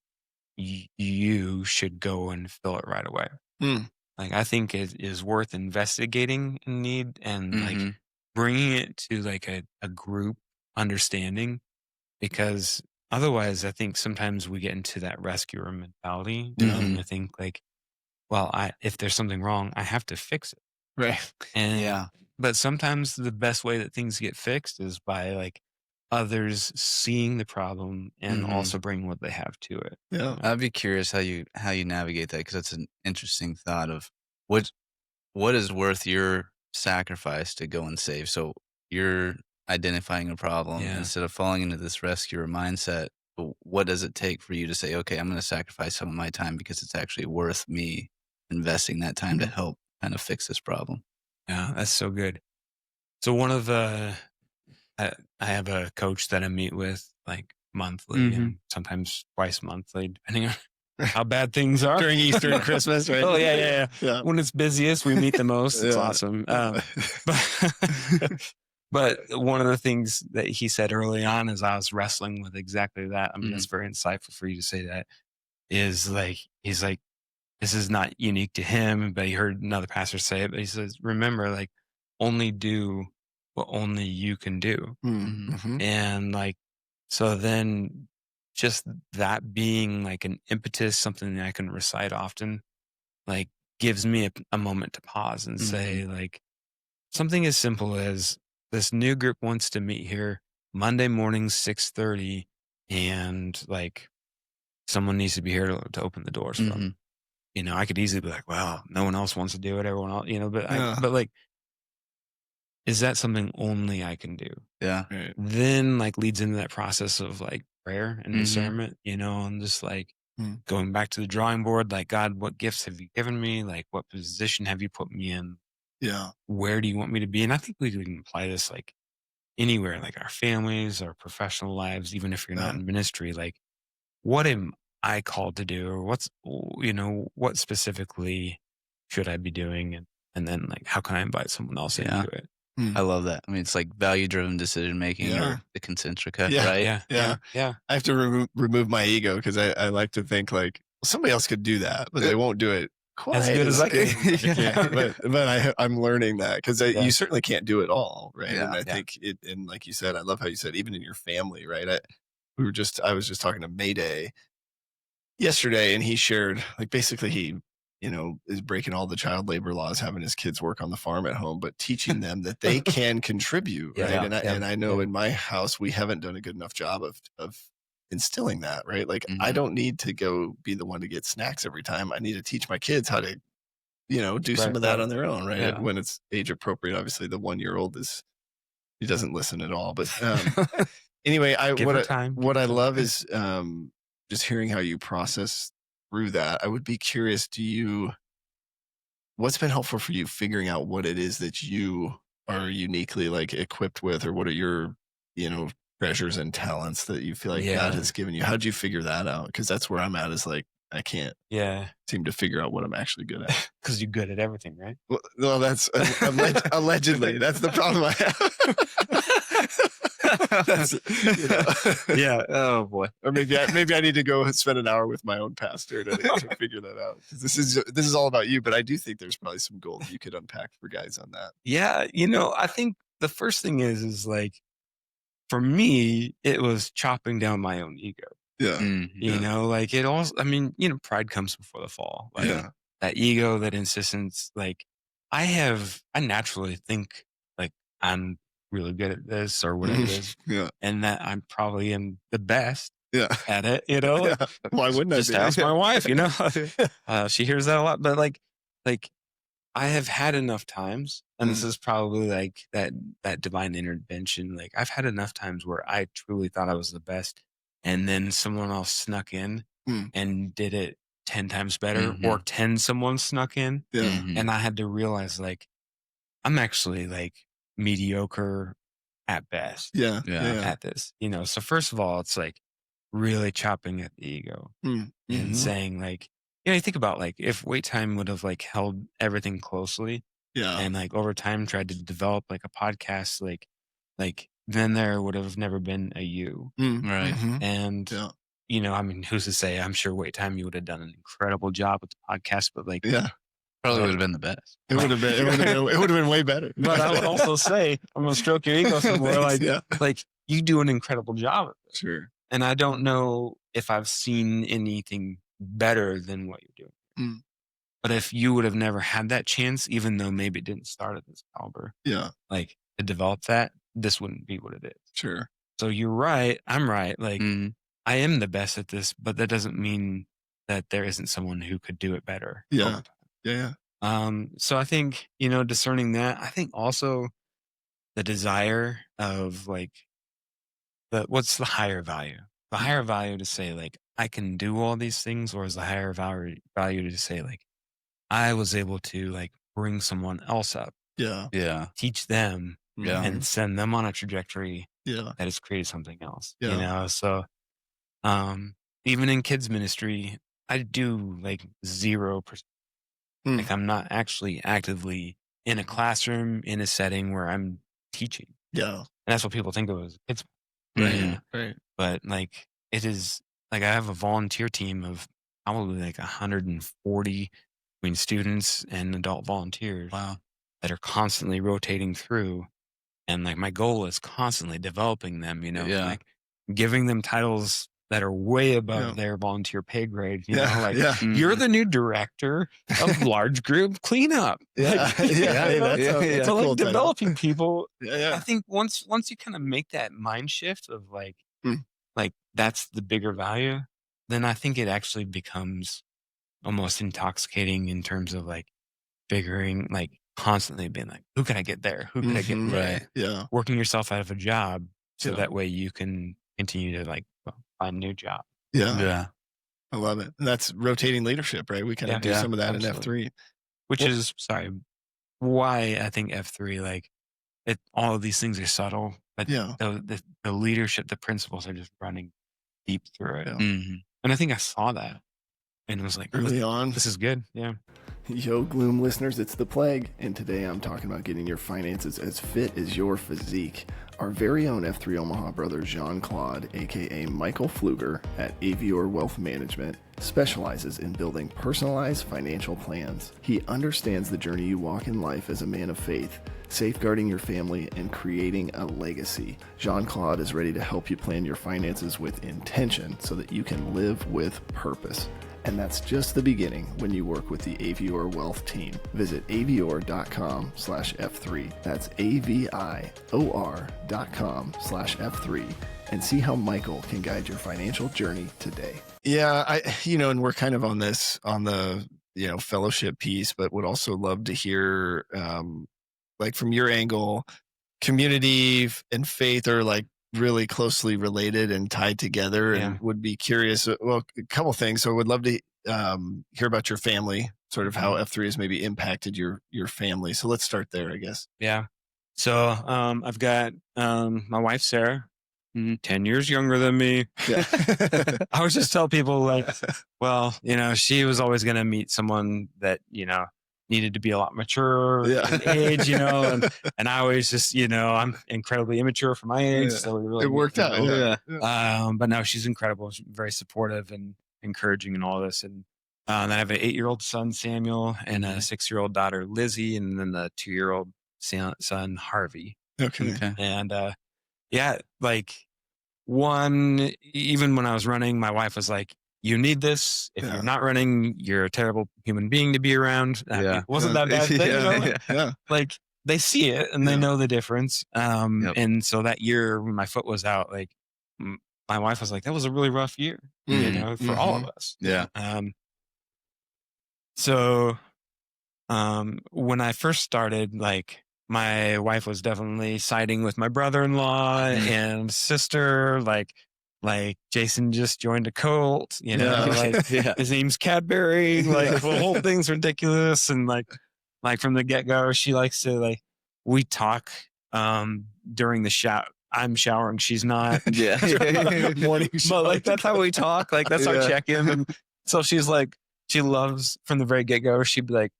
you should go and fill it right away. Like I think it is worth investigating a need and like bringing it to like a group understanding, because otherwise I think sometimes we get into that rescuer mentality and I think like, well, if there's something wrong, I have to fix it. Right. And but sometimes the best way that things get fixed is by like others seeing the problem and also bring what they have to it. Yeah. I'd be curious how you navigate that, because that's an interesting thought of what is worth your sacrifice to go and save. So you're identifying a problem instead of falling into this rescuer mindset. What does it take for you to say, okay, I'm going to sacrifice some of my time because it's actually worth me investing that time to help kind of fix this problem? Yeah, that's so good. So one of the, I have a coach that I meet with like monthly and sometimes twice monthly, depending on how bad things are During Easter and Christmas, right? Oh yeah. When it's busiest, we meet the most. It's awesome. But one of the things that he said early on as I was wrestling with exactly that, I mean, it's very insightful for you to say that, is like, he's like, this is not unique to him, but he heard another pastor say it, but he says, remember, like, only do what only you can do. And like, so then just that being like an impetus, something that I can recite often, like gives me a moment to pause and say like something as simple as this new group wants to meet here Monday morning, 6:30. And like someone needs to be here to open the doors for them. You know, I could easily be like, well, no one else wants to do it. Everyone else, you know, but but like, is that something only I can do? Yeah. Right. Then like leads into that process of like prayer and discernment, you know, and just like going back to the drawing board, like, God, what gifts have you given me? Like, what position have you put me in? Yeah. Where do you want me to be? And I think we can apply this like anywhere, like our families, our professional lives, even if you're not in ministry, like what am I called to do, or what's, you know, what specifically should I be doing? And then like, how can I invite someone else into it? I love that. I mean, it's like value-driven decision making or the concentrica, right? Yeah. I have to remove my ego because I like to think like, well, somebody else could do that, but they won't do it quite as good as I can. But I'm learning that because you certainly can't do it all, right? Yeah. And I think it, and like you said, I love how you said, even in your family, right? I was just talking to Mayday yesterday, and he shared like basically he, you know, is breaking all the child labor laws, having his kids work on the farm at home, but teaching them that they can contribute, right? And I know in my house we haven't done a good enough job of instilling that, right? Like I Mhm. don't need to go be the one to get snacks every time. I need to teach my kids how to, do some of that on their own, right? Yeah. When it's age appropriate. Obviously the 1-year-old he doesn't listen at all. But anyway, Give her time. what I love is just hearing how you process through that. I would be curious, what's been helpful for you figuring out what it is that you are uniquely like equipped with, or what are your, treasures and talents that you feel like God has given you? How'd you figure that out? Because that's where I'm at, is like, I can't seem to figure out what I'm actually good at. Because you're good at everything, right? Well, no, that's allegedly. That's the problem I have. That's, Yeah. Oh boy. Or maybe I need to go spend an hour with my own pastor to figure that out. 'Cause this is all about you, but I do think there's probably some gold you could unpack for guys on that. Yeah. I think the first thing is like, for me, it was chopping down my own ego. Yeah. Mhm. Like it also, I mean, pride comes before the fall. Like that ego, that insistence, like I naturally think like I'm really good at this or whatever it is. Yeah. And that I'm probably am the best at it, Yeah. Why wouldn't just I be? ask my wife, she hears that a lot, but like I have had enough times, and this is probably like that divine intervention. Like I've had enough times where I truly thought I was the best, and then someone else snuck in and did it 10 times better, or 10 someone snuck in. Yeah. Mhm. And I had to realize like, I'm actually like mediocre at best Yeah. at this, So first of all, it's like really chopping at the ego and saying like, you think about like if wait time would have like held everything closely and like over time tried to develop like a podcast, like then there would have never been a you. Right. And I mean, who's to say? I'm sure wait time you would have done an incredible job with the podcast, but like Probably would have been the best. It would have been way better. But I would also say, I'm gonna stroke your ego somewhere. Like, like you do an incredible job at this. Sure. And I don't know if I've seen anything better than what you're doing. But if you would have never had that chance, even though maybe it didn't start at this caliber, like to develop that, this wouldn't be what it is. Sure. So you're right. I'm right. Like I am the best at this, but that doesn't mean that there isn't someone who could do it better. Yeah. Yeah. So I think, discerning that, I think also the desire of like what's the higher value? The higher value to say like, I can do all these things, or is the higher value to say like, I was able to like bring someone else up, teach them and send them on a trajectory that has created something else, So, even in kids ministry, I do like 0%. Like I'm not actually actively in a classroom in a setting where I'm teaching. Yeah. And that's what people think of as kids. Right. But like it is like I have a volunteer team of probably like 140 between students and adult volunteers. Wow. That are constantly rotating through. And like my goal is constantly developing them, like giving them titles that are way above their volunteer pay grade. You're the new director of large group cleanup. That's So a like cool developing people. Yeah. I think once you kind of make that mind shift of like, like that's the bigger value, then I think it actually becomes almost intoxicating in terms of like figuring, like constantly being like, who can I get there? Who can I get there? Right. Yeah. Working yourself out of a job so that way you can continue to like find a new job. Yeah. I love it. And that's rotating leadership, right? We kind of do some of that absolutely. in F3. Which is why I think F3, like all of these things are subtle, but the leadership, the principles are just running deep through it. And I think I saw that and was like, early on, this is good. Yeah. Yo, Gloom listeners, it's the Plague, and today I'm talking about getting your finances as fit as your physique. Our very own F3 Omaha brother, Jean-Claude, aka Michael Pfluger at Avior Wealth Management, specializes in building personalized financial plans. He understands the journey you walk in life as a man of faith, safeguarding your family and creating a legacy. Jean-Claude is ready to help you plan your finances with intention so that you can live with purpose. And that's just the beginning when you work with the Avior Wealth team. Visit avior.com/F3. That's AVIOR.com/F3 and see how Michael can guide your financial journey today. Yeah, and we're kind of on the, fellowship piece, but would also love to hear, like from your angle, community and faith are like really closely related and tied together, and would be curious. Well, a couple things. So I would love to hear about your family, sort of how F3 has maybe impacted your family. So let's start there, I guess. Yeah. So I've got my wife, Sarah, 10 years younger than me. Yeah. I always just tell people like, well, she was always going to meet someone that, needed to be a lot mature in age, and I always just, I'm incredibly immature for my age. So it worked out. But no, she's incredible. She's very supportive and encouraging in all this. And then I have an 8-year-old son, Samuel, and a 6-year-old daughter, Lizzie, and then the 2-year-old son, Harvey. Okay. And even when I was running, my wife was like, you need this. If you're not running, you're a terrible human being to be around. It wasn't that bad thing. Like they see it and they know the difference. And so that year when my foot was out, like my wife was like, that was a really rough year, for all of us. Yeah. So when I first started, like my wife was definitely siding with my brother-in-law and sister, like Jason just joined a cult, his name's Cadbury, like the whole thing's ridiculous. And like from the get-go, she likes to we talk during the shower. I'm showering, she's not. Morning but like that's how we talk. Like that's our check-in. And so she's like, she loves from the very get-go, she'd be like,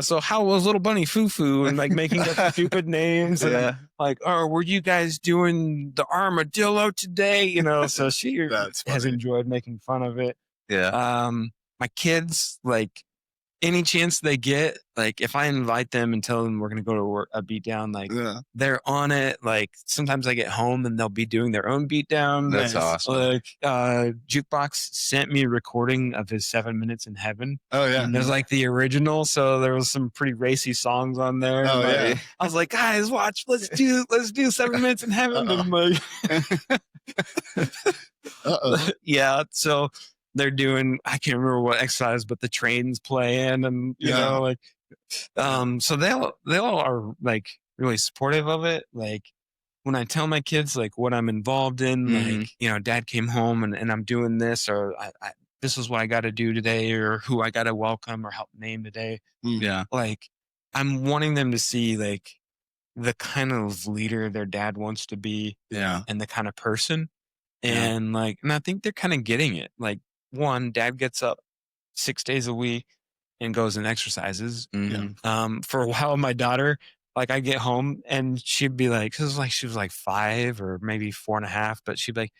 so how was little bunny Foo-Foo, and like making up stupid names and like, were you guys doing the armadillo today? So she has enjoyed making fun of it. Yeah. My kids, like any chance they get, like if I invite them and tell them we're going to go to a beat down, like they're on it. Like sometimes I get home and they'll be doing their own beat down. That's awesome. Like Jukebox sent me a recording of his 7 Minutes in Heaven. Oh yeah. There's like the original. So there was some pretty racy songs on there. Oh yeah. I was like, guys, watch, let's do 7 Minutes in Heaven. And like, yeah. So they're doing, I can't remember what exercise, but the train's playing and, so they all are like really supportive of it. Like when I tell my kids like what I'm involved in, like, dad came home and I'm doing this, or this is what I got to do today, or who I got to welcome or help name today. Yeah. Like I'm wanting them to see like the kind of leader their dad wants to be and the kind of person. And like, and I think they're kind of getting it. Like, one, dad gets up 6 days a week and goes and exercises. For a while, my daughter, like I get home and she'd be like, she was like 5 or maybe 4.5, but she'd be like,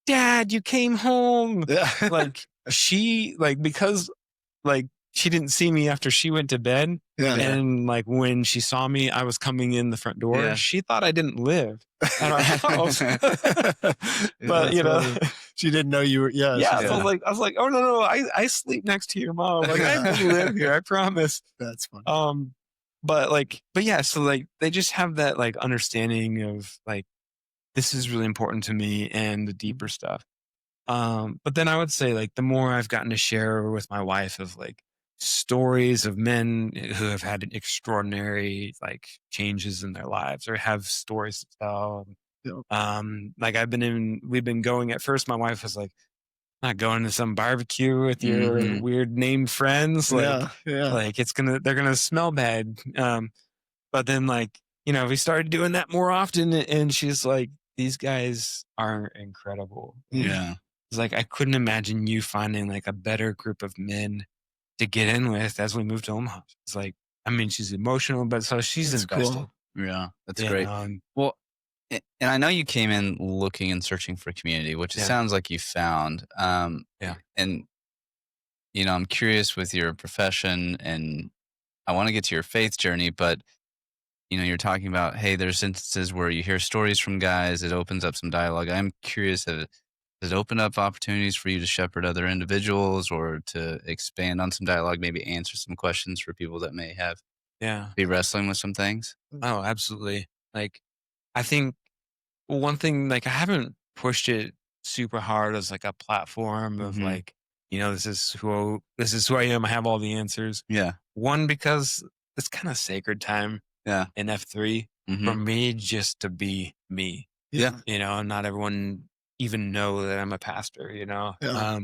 Dad, you came home. Like because like she didn't see me after she went to bed. And like when she saw me, I was coming in the front door. She thought I didn't live at our house. But she didn't know you were. So I was like, oh no, I sleep next to your mom. Like I live here, I promise. That's funny. But yeah, so like they just have that like understanding of like this is really important to me and the deeper stuff. But then I would say like the more I've gotten to share with my wife of like stories of men who have had extraordinary like changes in their lives or have stories to tell. Like we've been going at first. My wife was like, not going to some barbecue with your weird named friends. Like, like they're going to smell bad. But then like, we started doing that more often and she's like, these guys are incredible. Yeah. It's like, I couldn't imagine you finding like a better group of men to get in with as we moved to Omaha. It's like, I mean, she's emotional, but so she's invested. Cool. Yeah, that's great. Well, and I know you came in looking and searching for community, which it sounds like you found. And, I'm curious with your profession and I want to get to your faith journey, but, you're talking about, hey, there's instances where you hear stories from guys. It opens up some dialogue. I'm curious of Does it open up opportunities for you to shepherd other individuals or to expand on some dialogue, maybe answer some questions for people that may be wrestling with some things? Oh, absolutely. Like, I think one thing, like, I haven't pushed it super hard as like a platform of Mhm. like, this is who I am. I have all the answers. Yeah. One, because it's kind of sacred time Yeah. in F3 for Mhm. me just to be me, Yeah. and not everyone even know that I'm a pastor, Yeah.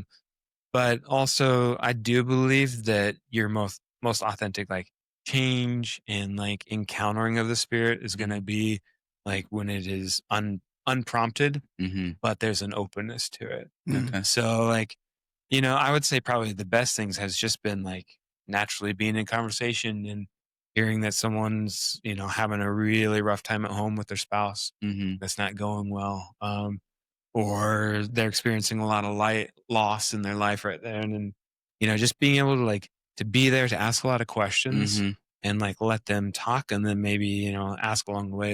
but also I do believe that your most authentic like change and like encountering of the spirit is going to be like when it is unprompted, Mhm. but there's an openness to it. Okay. So like, I would say probably the best things has just been like naturally being in conversation and hearing that someone's, having a really rough time at home with their spouse Mhm. that's not going well. Or they're experiencing a lot of light loss in their life right there. And then, just being able to like to be there to ask a lot of questions Mhm. and like let them talk and then maybe, ask along the way,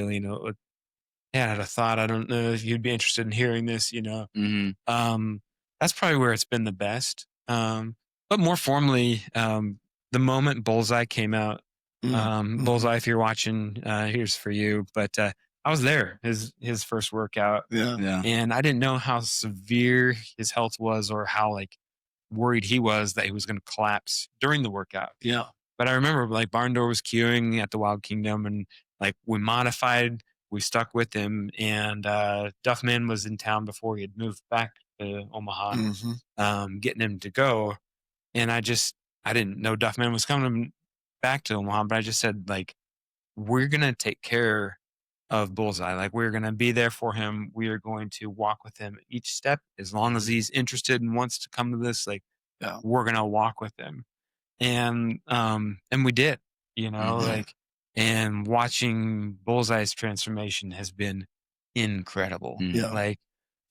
yeah, I had a thought. I don't know if you'd be interested in hearing this, Mhm. that's probably where it's been the best. But more formally, the moment Bullseye came out, Bullseye, if you're watching, here's for you. But I was there, his first workout, Yeah. Yeah. and I didn't know how severe his health was or how like worried he was that he was going to collapse during the workout. Yeah. But I remember like Barn Door was queuing at the Wild Kingdom and like we stuck with him and Duffman was in town before he had moved back to Omaha, getting him to go. And I didn't know Duffman was coming back to Omaha, but I just said like, we're going to take care of Bullseye. Like we're going to be there for him. We are going to walk with him each step. As long as he's interested and wants to come to this, like Yeah. we're going to walk with him. And we did, like, and watching Bullseye's transformation has been incredible. Mhm. Yeah. Like,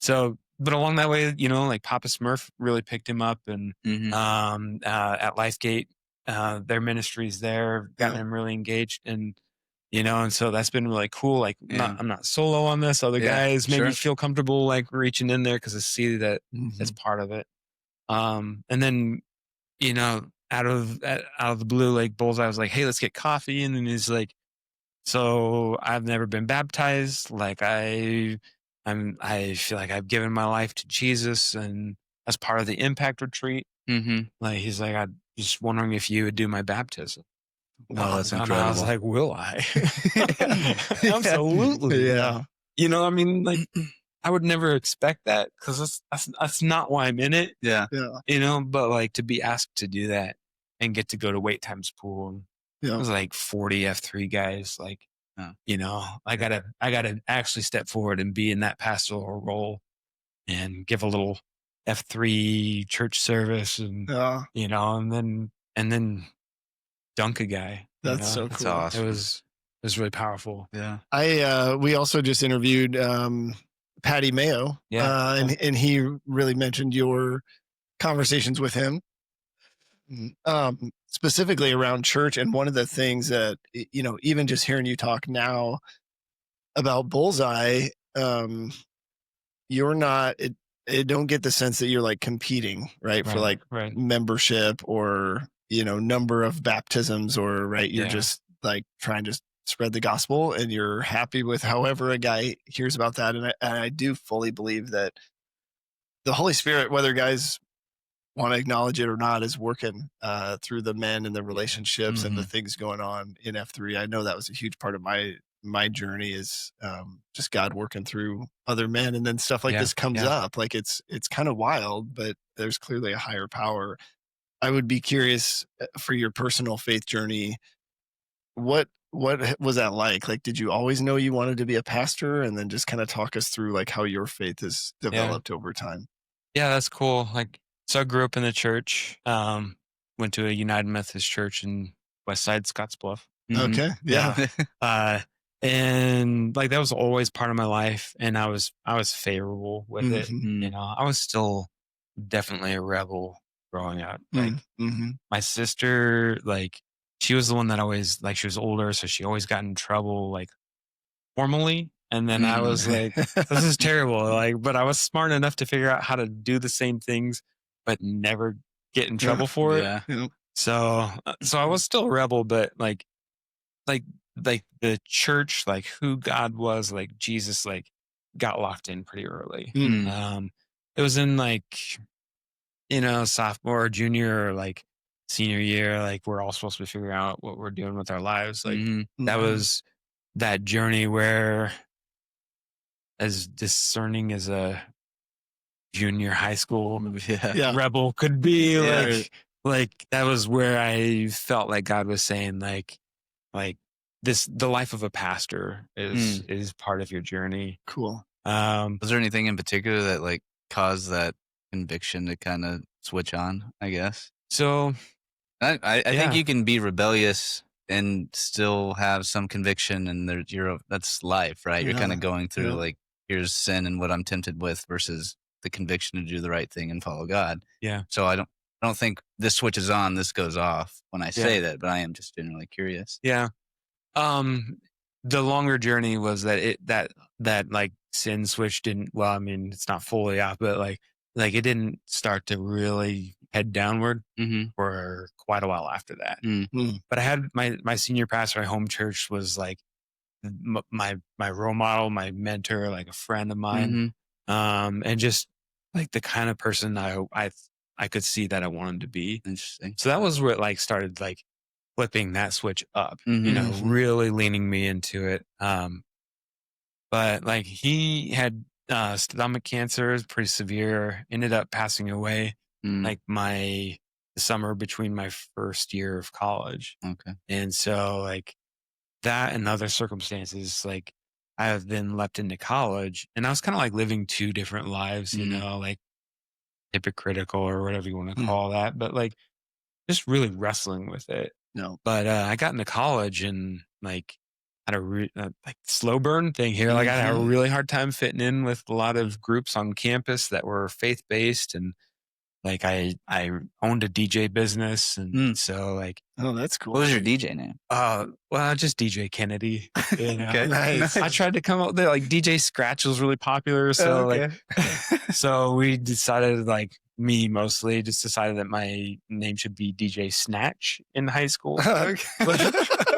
so, but along that way, like Papa Smurf really picked him up and, Mhm. at Lifegate, their ministries there, gotten Yeah. him really engaged and so that's been really cool. Like, Yeah. I'm not solo on this. Other Yeah, guys maybe sure. feel comfortable like reaching in there because I see that it's part of it. And then out of the blue, like Bullseye was like, "Hey, let's get coffee," and then he's like, "So I've never been baptized. Like I feel like I've given my life to Jesus, and as part of the impact retreat, Mhm. like he's like, I'm just wondering if you would do my baptism." Oh, that's And I was incredible. like, "Will I?" Absolutely. Yeah. I mean, like I would never expect that because that's not why I'm in it. Yeah. Yeah. But like to be asked to do that and get to go to Wait Times Pool. And it Yeah. was like 40 F3 guys. Like, Oh. I gotta actually step forward and be in that pastoral role and give a little F3 church service and, Yeah. and then dunk a guy. That's so That's cool. awesome. It was really powerful. Yeah. We also just interviewed Patty Mayo. Yeah. And he really mentioned your conversations with him. Specifically around church. And one of the things that, even just hearing you talk now about Bullseye, you're not, it don't get the sense that you're like competing, right? For like right. membership or, number of baptisms or, right. You're Yeah. just like trying to spread the gospel and you're happy with however a guy hears about that. And I do fully believe that the Holy Spirit, whether guys want to acknowledge it or not, is working through the men and the relationships and the things going on in F3. I know that was a huge part of my journey is just God working through other men, and then stuff like this comes up. Like it's kind of wild, but there's clearly a higher power. I would be curious for your personal faith journey. What was that like? Like, did you always know you wanted to be a pastor, and then just kind of talk us through like how your faith has developed over time? Yeah, that's cool. Like, so I grew up in the church, went to a United Methodist church in West Side, Scottsbluff. Okay. Yeah. And like, that was always part of my life. And I was favorable with it. I was still definitely a rebel growing up. Like my sister, like she was the one that always, like she was older. So she always got in trouble, like formally. And then I was like, this is terrible. Like, but I was smart enough to figure out how to do the same things, but never get in trouble for it. Yeah. So I was still a rebel, but like the church, like who God was, like Jesus, like got locked in pretty early. It was in like, sophomore or junior or like senior year, like we're all supposed to figure out what we're doing with our lives. Like that was that journey where, as discerning as a junior high school rebel could be, like that was where I felt like God was saying like the life of a pastor is part of your journey. Cool. Was there anything in particular that like caused that conviction to kind of switch on, I guess? So I think you can be rebellious and still have some conviction, and that's life, right? You're kind of going through like, here's sin and what I'm tempted with versus the conviction to do the right thing and follow God. Yeah. So I don't think this switches on, this goes off when I say that, but I am just generally curious. Yeah. The longer journey was that that like sin switch didn't, well, I mean, it's not fully off, but like it didn't start to really head downward for quite a while after that. But I had my senior pastor, my home church was like my role model, my mentor, like a friend of mine. And just like the kind of person I could see that I wanted to be. Interesting. So that was where it like started like flipping that switch up, really leaning me into it. But like he had stomach cancer, pretty severe, ended up passing away like the summer between my first year of college. Okay. And so like that and other circumstances, like I have been left into college and I was kind of like living two different lives, like hypocritical or whatever you want to call that, but like just really wrestling with it. No. But I got into college and like had a like slow burn thing here. Like I had a really hard time fitting in with a lot of groups on campus that were faith-based, and like I owned a DJ business, and so like, oh, that's cool. What was your DJ name? Well, just DJ Kennedy. Okay. Nice. I tried to come up there, like DJ Scratch was really popular, so like so we decided, like me mostly just decided that my name should be DJ Snatch in high school.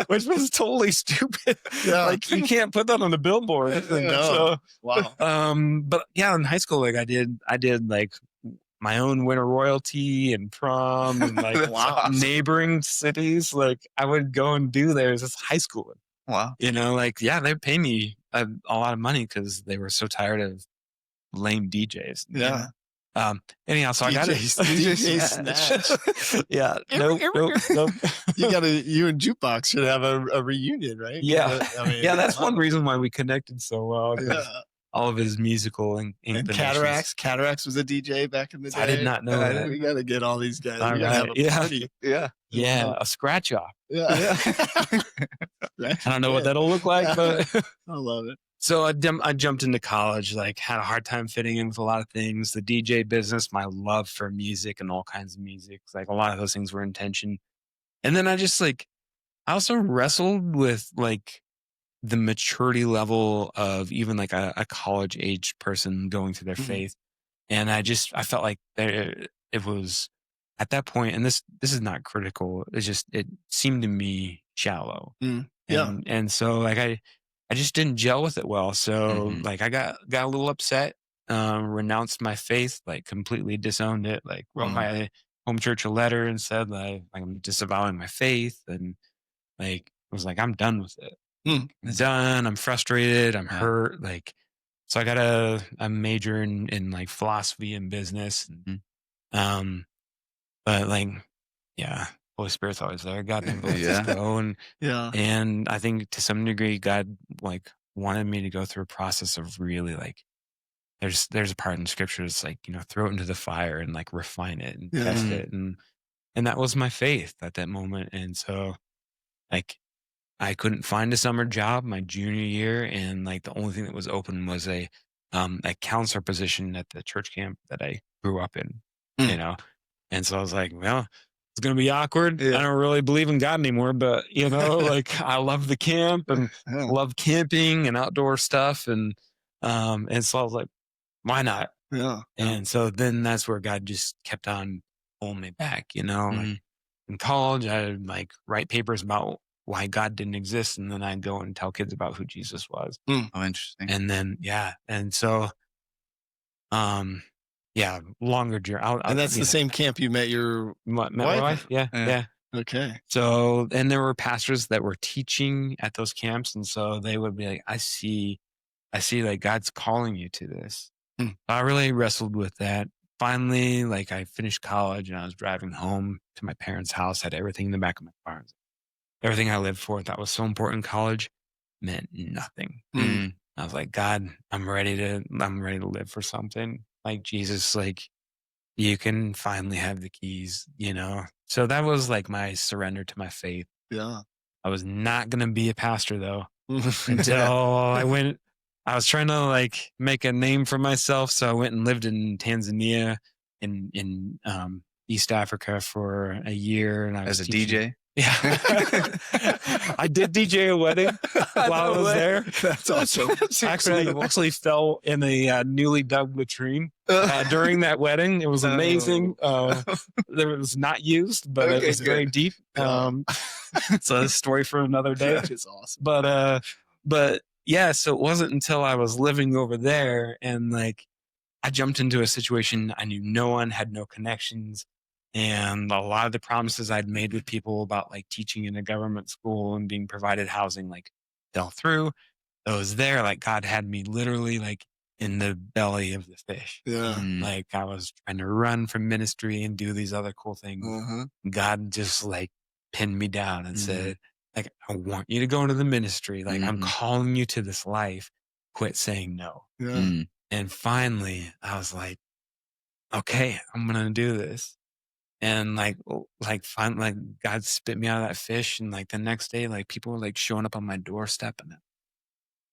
Which was totally stupid. Yeah. Like you can't put that on a billboard. No. Wow. But yeah, in high school, like I did like my own winter royalty and prom and like neighboring cities. Like I would go and do theirs as high school. Wow. Like, yeah, they'd pay me a lot of money because they were so tired of lame DJs. Yeah. Anyhow, so I got it. DJ Snatch. Yeah. Nope. You and Jukebox should have a reunion, right? Yeah. I mean, yeah, that's one reason why we connected so well. Yeah. All of his musical And inclinations. Cataracts was a DJ back in the day. I did not know that. We got to get all these guys. All We gotta right. have a party. Yeah, a scratch off. Yeah. I don't know what that'll look like, but I love it. so I jumped into college, like had a hard time fitting in with a lot of things. The DJ business, my love for music and all kinds of music, like a lot of those things were in tension. And then I just like, I also wrestled with like the maturity level of even like a college age person going through their faith. And I felt like it was at that point, and this is not critical. It's just, it seemed to me shallow. Yeah. And so like, I just didn't gel with it well. So like I got a little upset, renounced my faith, like completely disowned it, like wrote my home church a letter and said like I'm disavowing my faith, and like was like, I'm done with it. I'm done. I'm frustrated. I'm hurt. Like, so I got a major in like philosophy and business. But like, yeah, Holy Spirit's always there. God never lets us go. And I think to some degree, God like wanted me to go through a process of really like, there's a part in scripture that's like, throw it into the fire and like refine it and test it. And that was my faith at that moment. And so like, I couldn't find a summer job my junior year. And like the only thing that was open was a counselor position at the church camp that I grew up in, And so I was like, well, it's going to be awkward. Yeah. I don't really believe in God anymore, but you know, like I love the camp and love camping and outdoor stuff. And so I was like, why not? Yeah. And so then that's where God just kept on pulling me back, you know, like in college, I'd like write papers about why God didn't exist. And then I'd go and tell kids about who Jesus was. Oh, interesting. And then, and so, longer journey. And that's the same camp you met your my wife. Yeah. Okay. So, and there were pastors that were teaching at those camps. And so they would be like, I see like God's calling you to this. I really wrestled with that. Finally, like I finished college and I was driving home to my parents' house, had everything in the back of my car. Everything I lived for that was so important in college meant nothing. I was like, God, I'm ready to live for something. Like Jesus, like you can finally have the keys, you know? So that was like my surrender to my faith. Yeah. I was not going to be a pastor though until I was trying to like make a name for myself. So I went and lived in Tanzania in East Africa for a year. And I was As a DJ? Yeah. I did DJ a wedding while I was there. That's awesome. Actually fell in a newly dug latrine during that wedding. It was amazing. It was not used, but it was very deep. It's a story for another day. That is awesome. But yeah, so it wasn't until I was living over there and like I jumped into a situation I knew no one, had no connections. And a lot of the promises I'd made with people about like teaching in a government school and being provided housing like fell through. Those there, like God had me literally like in the belly of the fish. Yeah. Like I was trying to run from ministry and do these other cool things. God just like pinned me down and said, like, I want you to go into the ministry. Like I'm calling you to this life. Quit saying no. Yeah. And finally I was like, okay, I'm going to do this. And finally, like God spit me out of that fish. And like the next day, like people were like showing up on my doorstep and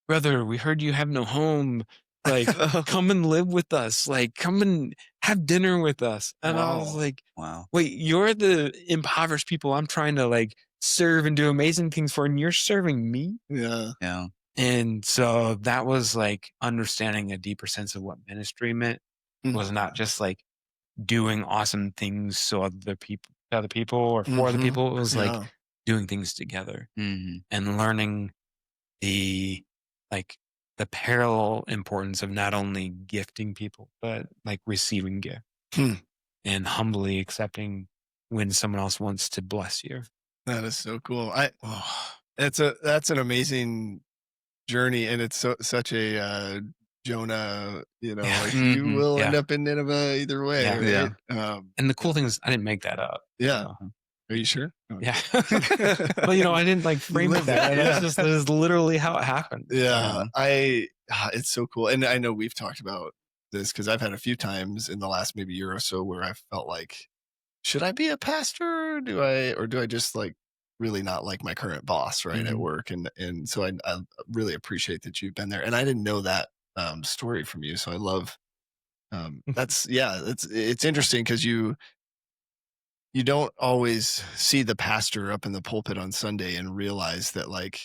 brother, we heard you have no home. Like, come and live with us. Like, come and have dinner with us. And I was like, wow, wait, you're the impoverished people I'm trying to like serve and do amazing things for, and you're serving me? Yeah. Yeah. And so that was like understanding a deeper sense of what ministry meant. Was not just like doing awesome things so other people or for other people. It was like doing things together and learning the parallel importance of not only gifting people, but like receiving gift and humbly accepting when someone else wants to bless you. That is so cool. That's an amazing journey. And it's such a, Jonah, you know, like you will end up in Nineveh either way. Yeah. Right? And the cool thing is I didn't make that up. Yeah. Are you sure? Yeah. But you know, I didn't like frame it that. This is literally how it happened. Yeah. It's so cool. And I know we've talked about this because I've had a few times in the last maybe year or so where I felt like, should I be a pastor? Or do I just like really not like my current boss, right, at work? And so I really appreciate that you've been there. And I didn't know that story from you. So I love, it's interesting because you don't always see the pastor up in the pulpit on Sunday and realize that like,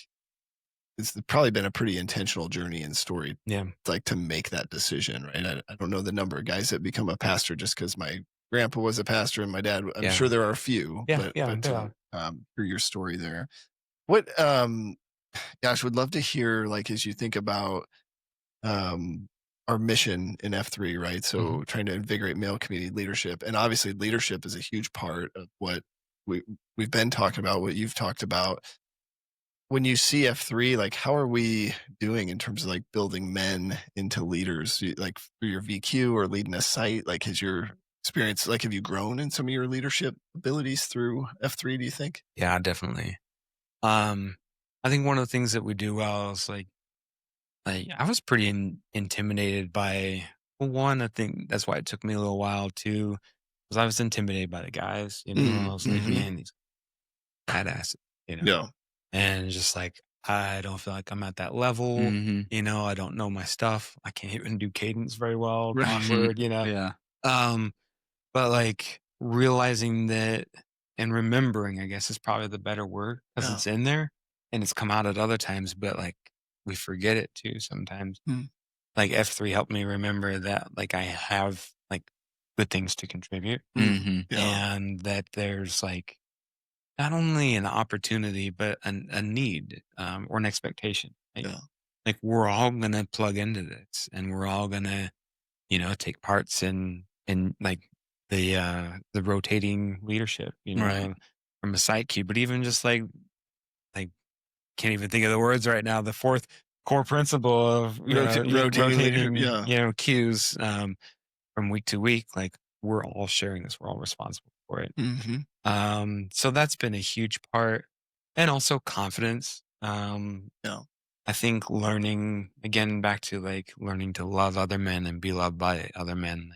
it's probably been a pretty intentional journey and story. Yeah. Like to make that decision. Right. I don't know the number of guys that become a pastor just because my grandpa was a pastor and my dad, I'm sure there are a few, but through your story there, what, gosh, would love to hear, like, as you think about, our mission in F3, right? So trying to invigorate male community leadership. And obviously leadership is a huge part of what we've been talking about, what you've talked about. When you see F3, like how are we doing in terms of like building men into leaders, like through your VQ or leading a site? Like has your experience, like have you grown in some of your leadership abilities through F3, do you think? Yeah, definitely. I think one of the things that we do well is like I was pretty intimidated by, well, one, I think that's why it took me a little while too, because I was intimidated by the guys, you know, I was like, man, these badasses, you know, and just like, I don't feel like I'm at that level, you know, I don't know my stuff. I can't even do cadence very well, awkward, you know? Yeah. But like realizing that and remembering, I guess, is probably the better word, because it's in there and it's come out at other times, but like we forget it too sometimes. Like F3 helped me remember that like I have like good things to contribute, and that there's like not only an opportunity but a need, or an expectation. Like we're all gonna plug into this, and we're all gonna, take parts in like the rotating leadership, Right. from a site cue, but even just like can't even think of the words right now. The fourth core principle of rotating cues, from week to week, like we're all sharing this, we're all responsible for it. So that's been a huge part, and also confidence. I think learning, again, back to like learning to love other men and be loved by other men.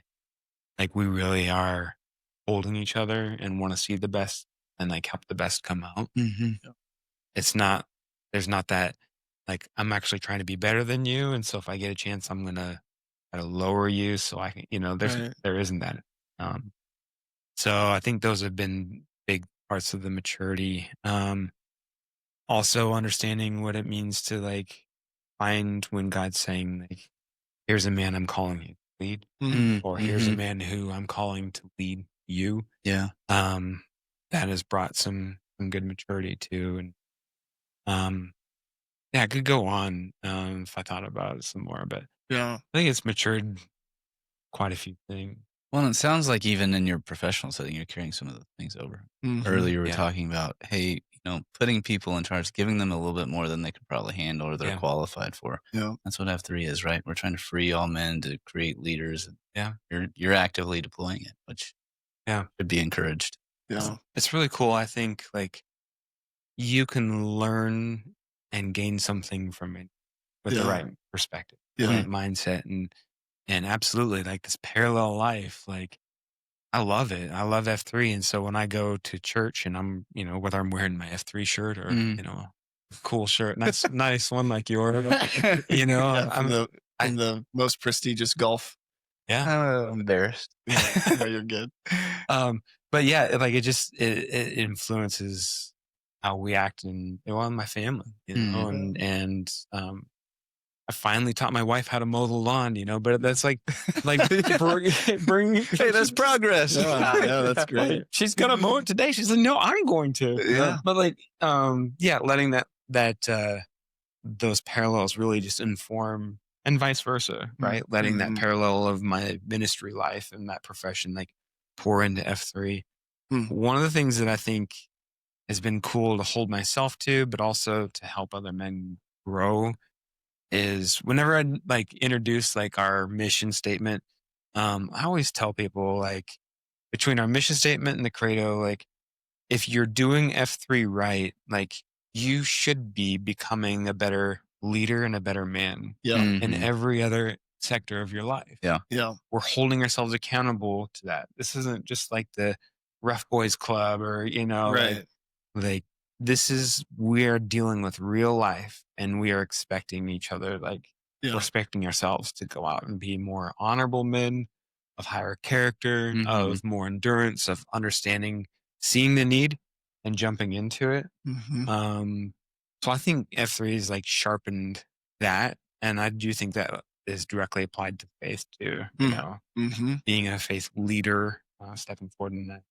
Like we really are holding each other and want to see the best and like help the best come out. It's not, there's not that like, I'm actually trying to be better than you. And so if I get a chance, I'm going to try to lower you so I can, there isn't that. So I think those have been big parts of the maturity. Also understanding what it means to like find when God's saying like, here's a man I'm calling you to lead, or here's a man who I'm calling to lead you. Yeah. That has brought some good maturity too. And I could go on if I thought about it some more, but I think it's matured quite a few things. Well, it sounds like even in your professional setting, you're carrying some of the things over. Earlier, we were talking about, hey, putting people in charge, giving them a little bit more than they could probably handle or they're qualified for. That's what F3 is, right? We're trying to free all men to create leaders. You're actively deploying it, which should be encouraged. It's really cool. I think like you can learn and gain something from it with the right perspective, the right mindset, and absolutely like this parallel life. Like I love it. I love F3. And so when I go to church and I'm, whether I'm wearing my F3 shirt or, a cool shirt, nice one like yours, from the most prestigious golf. I'm embarrassed. No, you're good. But yeah, like it influences how we act in my family, and I finally taught my wife how to mow the lawn, but that's like bring hey, that's progress. Yeah, that's great. She's gonna mow it today. She's like, no, I'm going to. But like, letting that those parallels really just inform, and vice versa, right? Letting that parallel of my ministry life and that profession like pour into F3. One of the things that I think has been cool to hold myself to, but also to help other men grow, is whenever I like introduce like our mission statement, I always tell people like between our mission statement and the credo, like if you're doing F3 right, like you should be becoming a better leader and a better man in every other sector of your life. We're holding ourselves accountable to that. This isn't just like the Rough Boys Club or, like this is, we are dealing with real life, and we are expecting each other, like respecting ourselves to go out and be more honorable men of higher character, of more endurance, of understanding, seeing the need and jumping into it. So I think F3 is like sharpened that. And I do think that is directly applied to faith too, being a faith leader, stepping forward in that.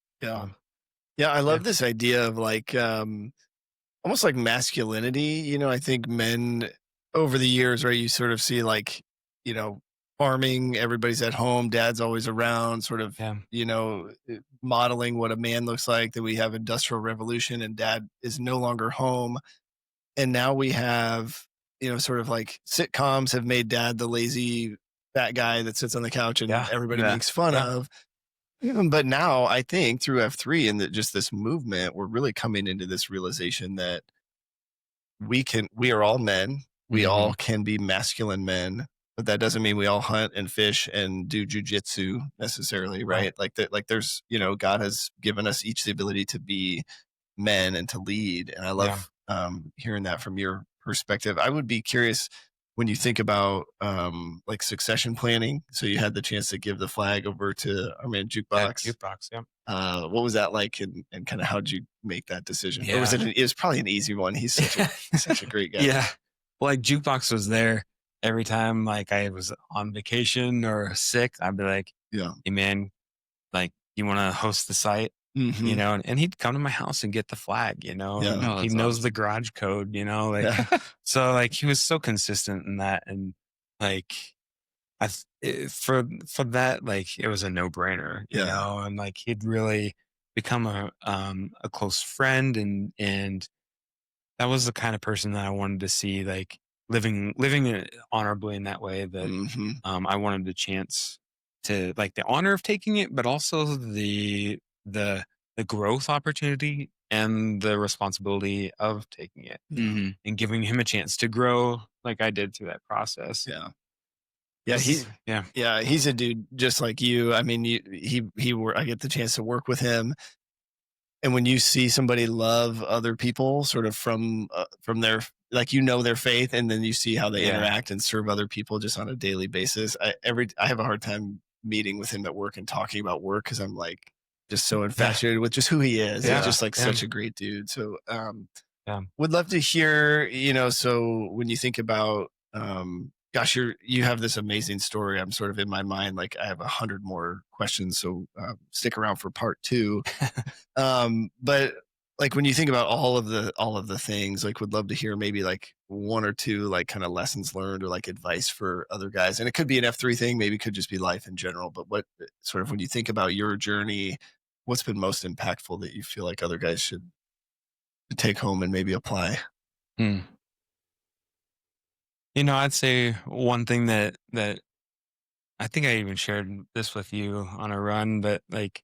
I love this idea of like, almost like masculinity. I think men over the years, right, you sort of see like, farming, everybody's at home, dad's always around, sort of, modeling what a man looks like. That we have industrial revolution and dad is no longer home. And now we have, sort of like sitcoms have made dad the lazy fat guy that sits on the couch and everybody makes fun of. But now I think through F3 and just this movement, we're really coming into this realization that we are all men. We all can be masculine men, but that doesn't mean we all hunt and fish and do jujitsu necessarily, right? Like that, like there's, God has given us each the ability to be men and to lead. And I love hearing that from your perspective. I would be curious, when you think about like succession planning, so you had the chance to give the flag over to our man Jukebox. Jukebox, yeah. What was that like, and kind of how'd you make that decision? Yeah. Or was it was probably an easy one? He's such a great guy. Yeah. Well, like Jukebox was there every time like I was on vacation or sick. I'd be like, Yeah. hey man, like you want to host the site? Mhm. You know, and he'd come to my house and get the flag, you know, Yeah. and Oh, he that's knows awesome. the garage code, you know, like, Yeah. so like he was so consistent in that. And like, for that, like it was a no brainer, you Yeah. know, and like he'd really become a close friend. And that was the kind of person that I wanted to see, like living honorably in that way that, Mhm. I wanted the chance to like the honor of taking it, but also the growth opportunity and the responsibility of taking it Mhm. and giving him a chance to grow like I did through that process. Yeah. Yeah. Yeah. Yeah, he's a dude just like you. I mean, I get the chance to work with him, and when you see somebody love other people, sort of from their, like, their faith, and then you see how they Yeah. interact and serve other people just on a daily basis. I have a hard time meeting with him at work and talking about work because I'm like just so infatuated with just who he is. Yeah. He's just like Yeah. such a great dude. So Yeah. would love to hear, so when you think about, gosh, you have this amazing story. I'm sort of in my mind, like I have 100 more questions. So stick around for part 2. But like when you think about all of the things, like would love to hear maybe like 1 or 2, like kind of lessons learned or like advice for other guys. And it could be an F3 thing, maybe it could just be life in general. But what sort of, when you think about your journey, what's been most impactful that you feel like other guys should take home and maybe apply? Hmm. You know, I'd say one thing that I think I even shared this with you on a run, but like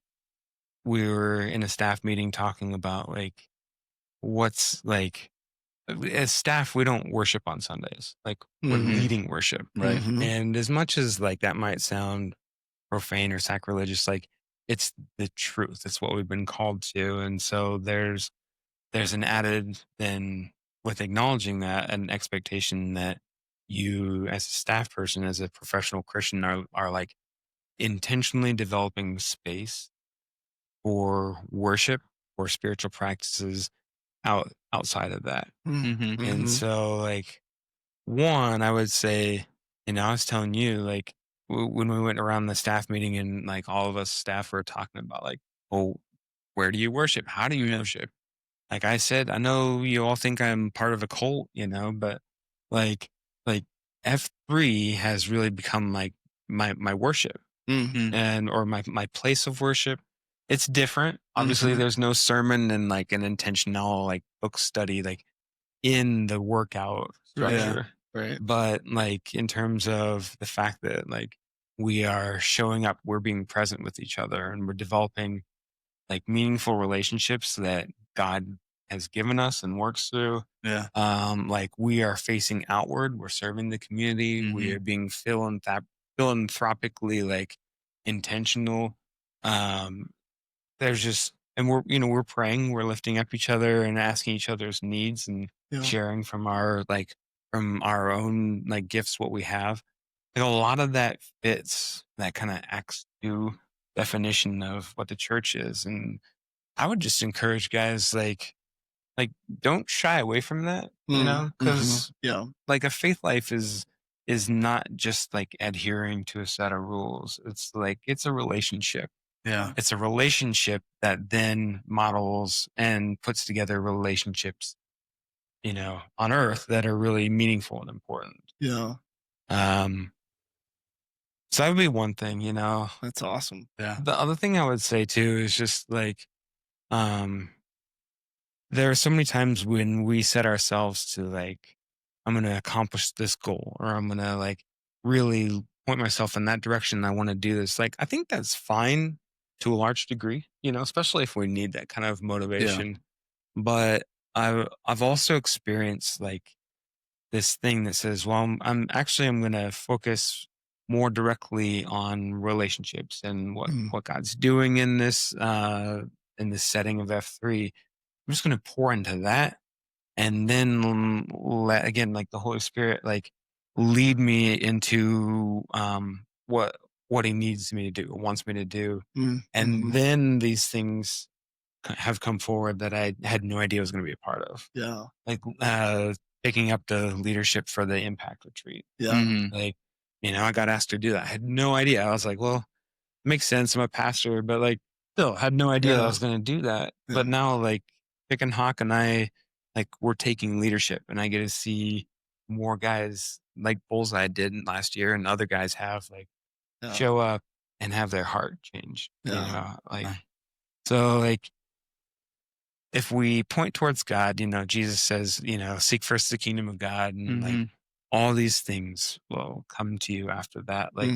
we were in a staff meeting talking about like what's like, as staff, we don't worship on Sundays. Like we're Mhm. leading worship. Right. Mhm. And as much as like that might sound profane or sacrilegious, like it's the truth. It's what we've been called to. And so there's an added then with acknowledging that, an expectation that you as a staff person, as a professional Christian are like intentionally developing space for worship or spiritual practices outside of that. Mhm. And Mhm. so like one, I would say, I was telling you like when we went around the staff meeting and like all of us staff were talking about like, well, where do you worship? How do you worship? Like I said, I know you all think I'm part of a cult, but like like F3 has really become like my worship Mhm. and or my place of worship. It's different. Obviously, Mhm. there's no sermon and like an intentional like book study like in the workout Right. structure. Right. But like in terms of the fact that like we are showing up, we're being present with each other and we're developing like meaningful relationships that God has given us and works through. Yeah. Like we are facing outward, we're serving the community, we Mhm. are being philanthropically like intentional. There's just, and we're praying, we're lifting up each other and asking each other's needs and Yeah. sharing from our own like gifts, what we have. Like a lot of that fits that kind of Acts 2 definition of what the church is. And I would just encourage guys like don't shy away from that, Mhm. because Yeah. like a faith life is not just like adhering to a set of rules. It's like it's a relationship. Yeah. It's a relationship that then models and puts together relationships, on earth that are really meaningful and important. Yeah. Um, so that would be one thing, That's awesome. Yeah. The other thing I would say too is just like, um, there are so many times when we set ourselves to like, I'm going to accomplish this goal, or I'm going to like really point myself in that direction. I want to do this. Like, I think that's fine to a large degree, especially if we need that kind of motivation. But I've also experienced like this thing that says, well, I'm going to focus more directly on relationships and Mm. what God's doing in this setting of F3. I'm just going to pour into that. And then again, like the Holy Spirit, like lead me into what he needs me to do, wants me to do. And then these things have come forward that I had no idea I was going to be a part of. Yeah. Like picking up the leadership for the impact retreat. Yeah. Like, I got asked to do that. I had no idea. I was like, well, it makes sense. I'm a pastor, but like still had no idea I was going to do that. Yeah. But now like Pick and Hawk and I, like we're taking leadership, and I get to see more guys like Bullseye did last year, and other guys have like show up and have their heart change. So like, if we point towards God, Jesus says, seek first the kingdom of God, and like all these things will come to you after that. Like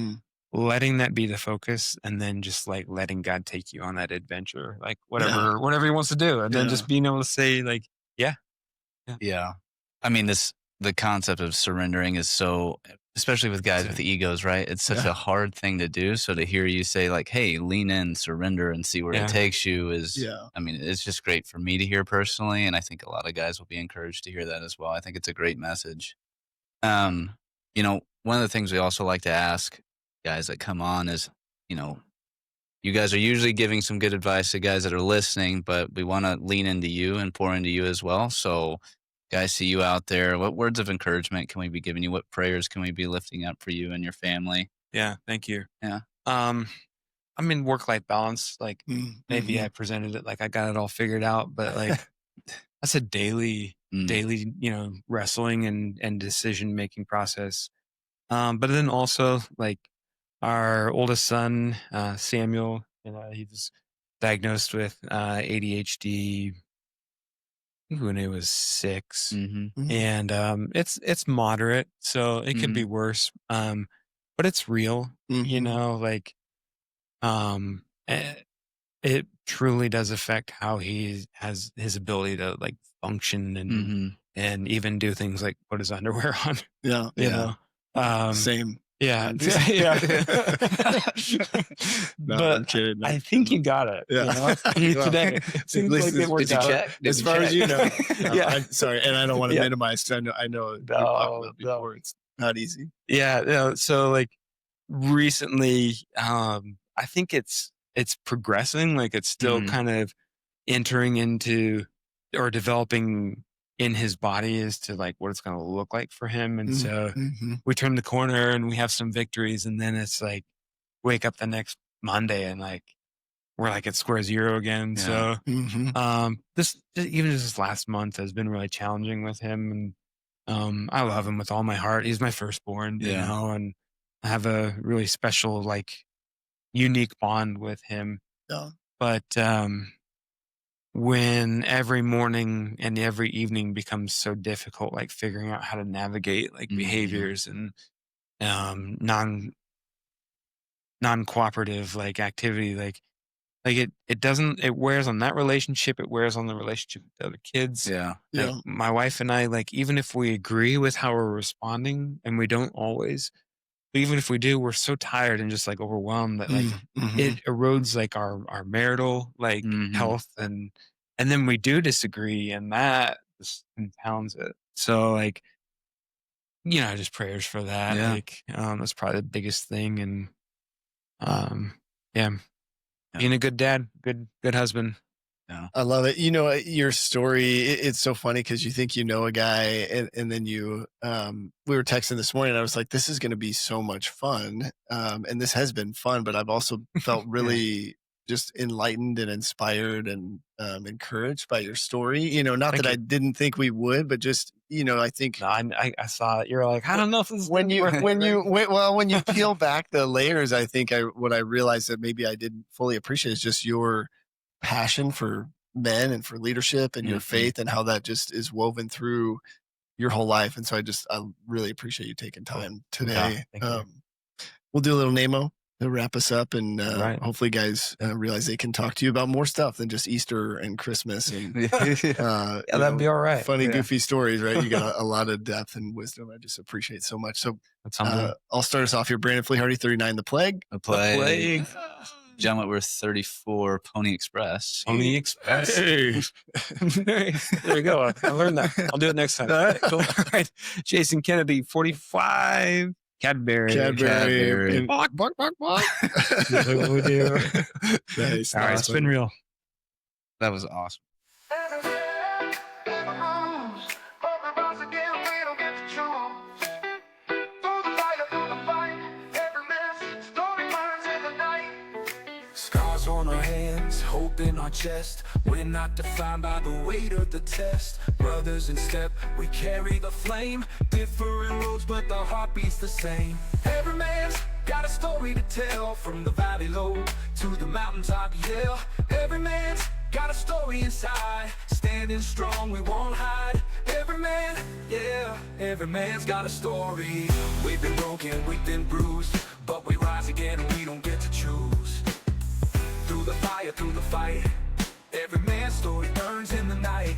letting that be the focus, and then just like letting God take you on that adventure, like whatever he wants to do. And then just being able to say like, yeah. I mean, the concept of surrendering is so, especially with guys with egos, right? It's such a hard thing to do. So to hear you say like, hey, lean in, surrender, and see where it takes you is, I mean, it's just great for me to hear personally. And I think a lot of guys will be encouraged to hear that as well. I think it's a great message. One of the things we also like to ask guys that come on is, you guys are usually giving some good advice to guys that are listening, but we want to lean into you and pour into you as well. So guys, see you out there. What words of encouragement can we be giving you? What prayers can we be lifting up for you and your family? Yeah. Thank you. Yeah. I mean, work-life balance, like maybe I presented it like I got it all figured out, but like that's a daily, wrestling and decision-making process. But then also like our oldest son, Samuel, he was diagnosed with ADHD when he was 6, and it's moderate, so it could be worse, but it's real. It truly does affect how he has his ability to like function and even do things like put his underwear on. Same. Yeah. No, but I'm kidding. I think you got it. Today. Seems like it worked out. As far as you know. I'm sorry, and I don't want to minimize. I know you talked about before. It's not easy. Yeah. So like recently, I think it's progressing. Like it's still kind of entering into or developing in his body as to like what it's going to look like for him. And so we turn the corner and we have some victories, and then it's like wake up the next Monday and like we're like at square zero again. So this last month has been really challenging with him, and I love him with all my heart. He's my firstborn, and I have a really special like unique bond with him. But when every morning and every evening becomes so difficult, like figuring out how to navigate like behaviors and non-cooperative like activity, like it wears on that relationship. It wears on the relationship with the other kids. Like, my wife and I, like, even if we agree with how we're responding, and we don't always, but even if we do, we're so tired and just like overwhelmed that like it erodes like our marital like health, and then we do disagree, and that just compounds it. So like, just prayers for that. Like that's probably the biggest thing. And being a good dad, good husband. I love it. Your story, it's so funny because you think a guy, and then we were texting this morning, and I was like, this is going to be so much fun. And this has been fun, but I've also felt really just enlightened and inspired and encouraged by your story. Not that I didn't think we would, but just, I think. No, I saw it. You're like, I don't know if this is when you peel back the layers, I think what I realized that maybe I didn't fully appreciate is just your passion for men and for leadership and your faith, and how that just is woven through your whole life. And so I really appreciate you taking time today. We'll do a little Namo to wrap us up, and hopefully guys realize they can talk to you about more stuff than just Easter and Christmas and that'd be all right. Funny, goofy stories, right? You got a lot of depth and wisdom. I just appreciate so much. So I'll start us off here. Brandon Flehardy, 39, The Plague. The Plague. John Whitworth 34 Pony Express. Pony Express. Hey. There you go. I learned that. I'll do it next time. All right, cool. All right. Jason Kennedy, 45. Cadbury. Cadbury. Bark, bark, bark, bark. That's what we do. Nice. All right, Awesome. spin reel. That was awesome. Scars on our hands, hope in our chest. We're not defined by the weight of the test. Brothers in step, we carry the flame. Different roads, but the heart beats the same. Every man's got a story to tell. From the valley low to the mountaintop, yeah. Every man's got a story inside. Standing strong, we won't hide. Every man, yeah, every man's got a story. We've been broken, we've been bruised, but we rise again and we don't get to choose. Through the fire, through the fight, every man's story burns in the night.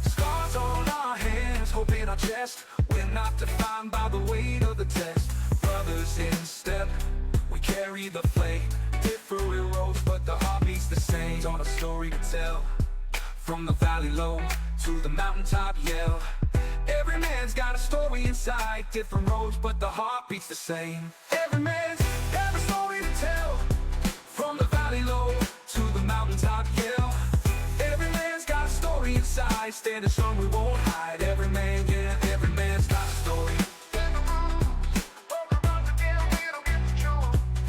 Scars on our hands, hope in our chest. We're not defined by the weight of the test. Brothers in step, we carry the flame. Different roads, but the heart beats the same. On a story to tell, from the valley low to the mountaintop, yell. Every man's got a story inside. Different roads, but the heart beats the same. Every man's got a story to tell. From the valley low to the mountaintop, yeah. Every man's got a story inside. Standing strong, we won't hide. Every man, yeah, every man's got a story.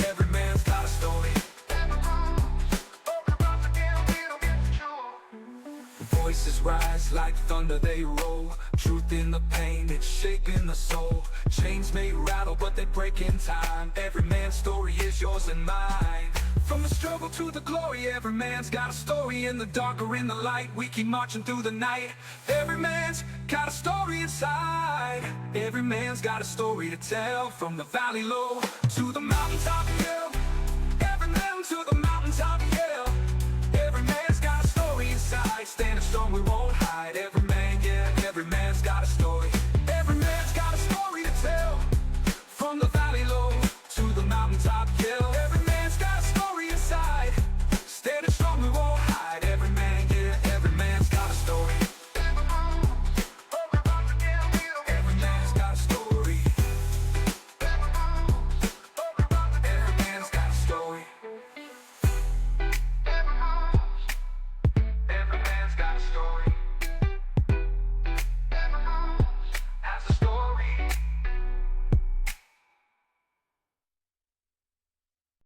Every man's got a story. Voices rise like thunder, they roll. Truth in the pain, it's shaping the soul. Chains may rattle, but they break in time. Every man's story is yours and mine. From the struggle to the glory, every man's got a story. In the dark or in the light, we keep marching through the night. Every man's got a story inside. Every man's got a story to tell. From the valley low to the mountaintop, yeah.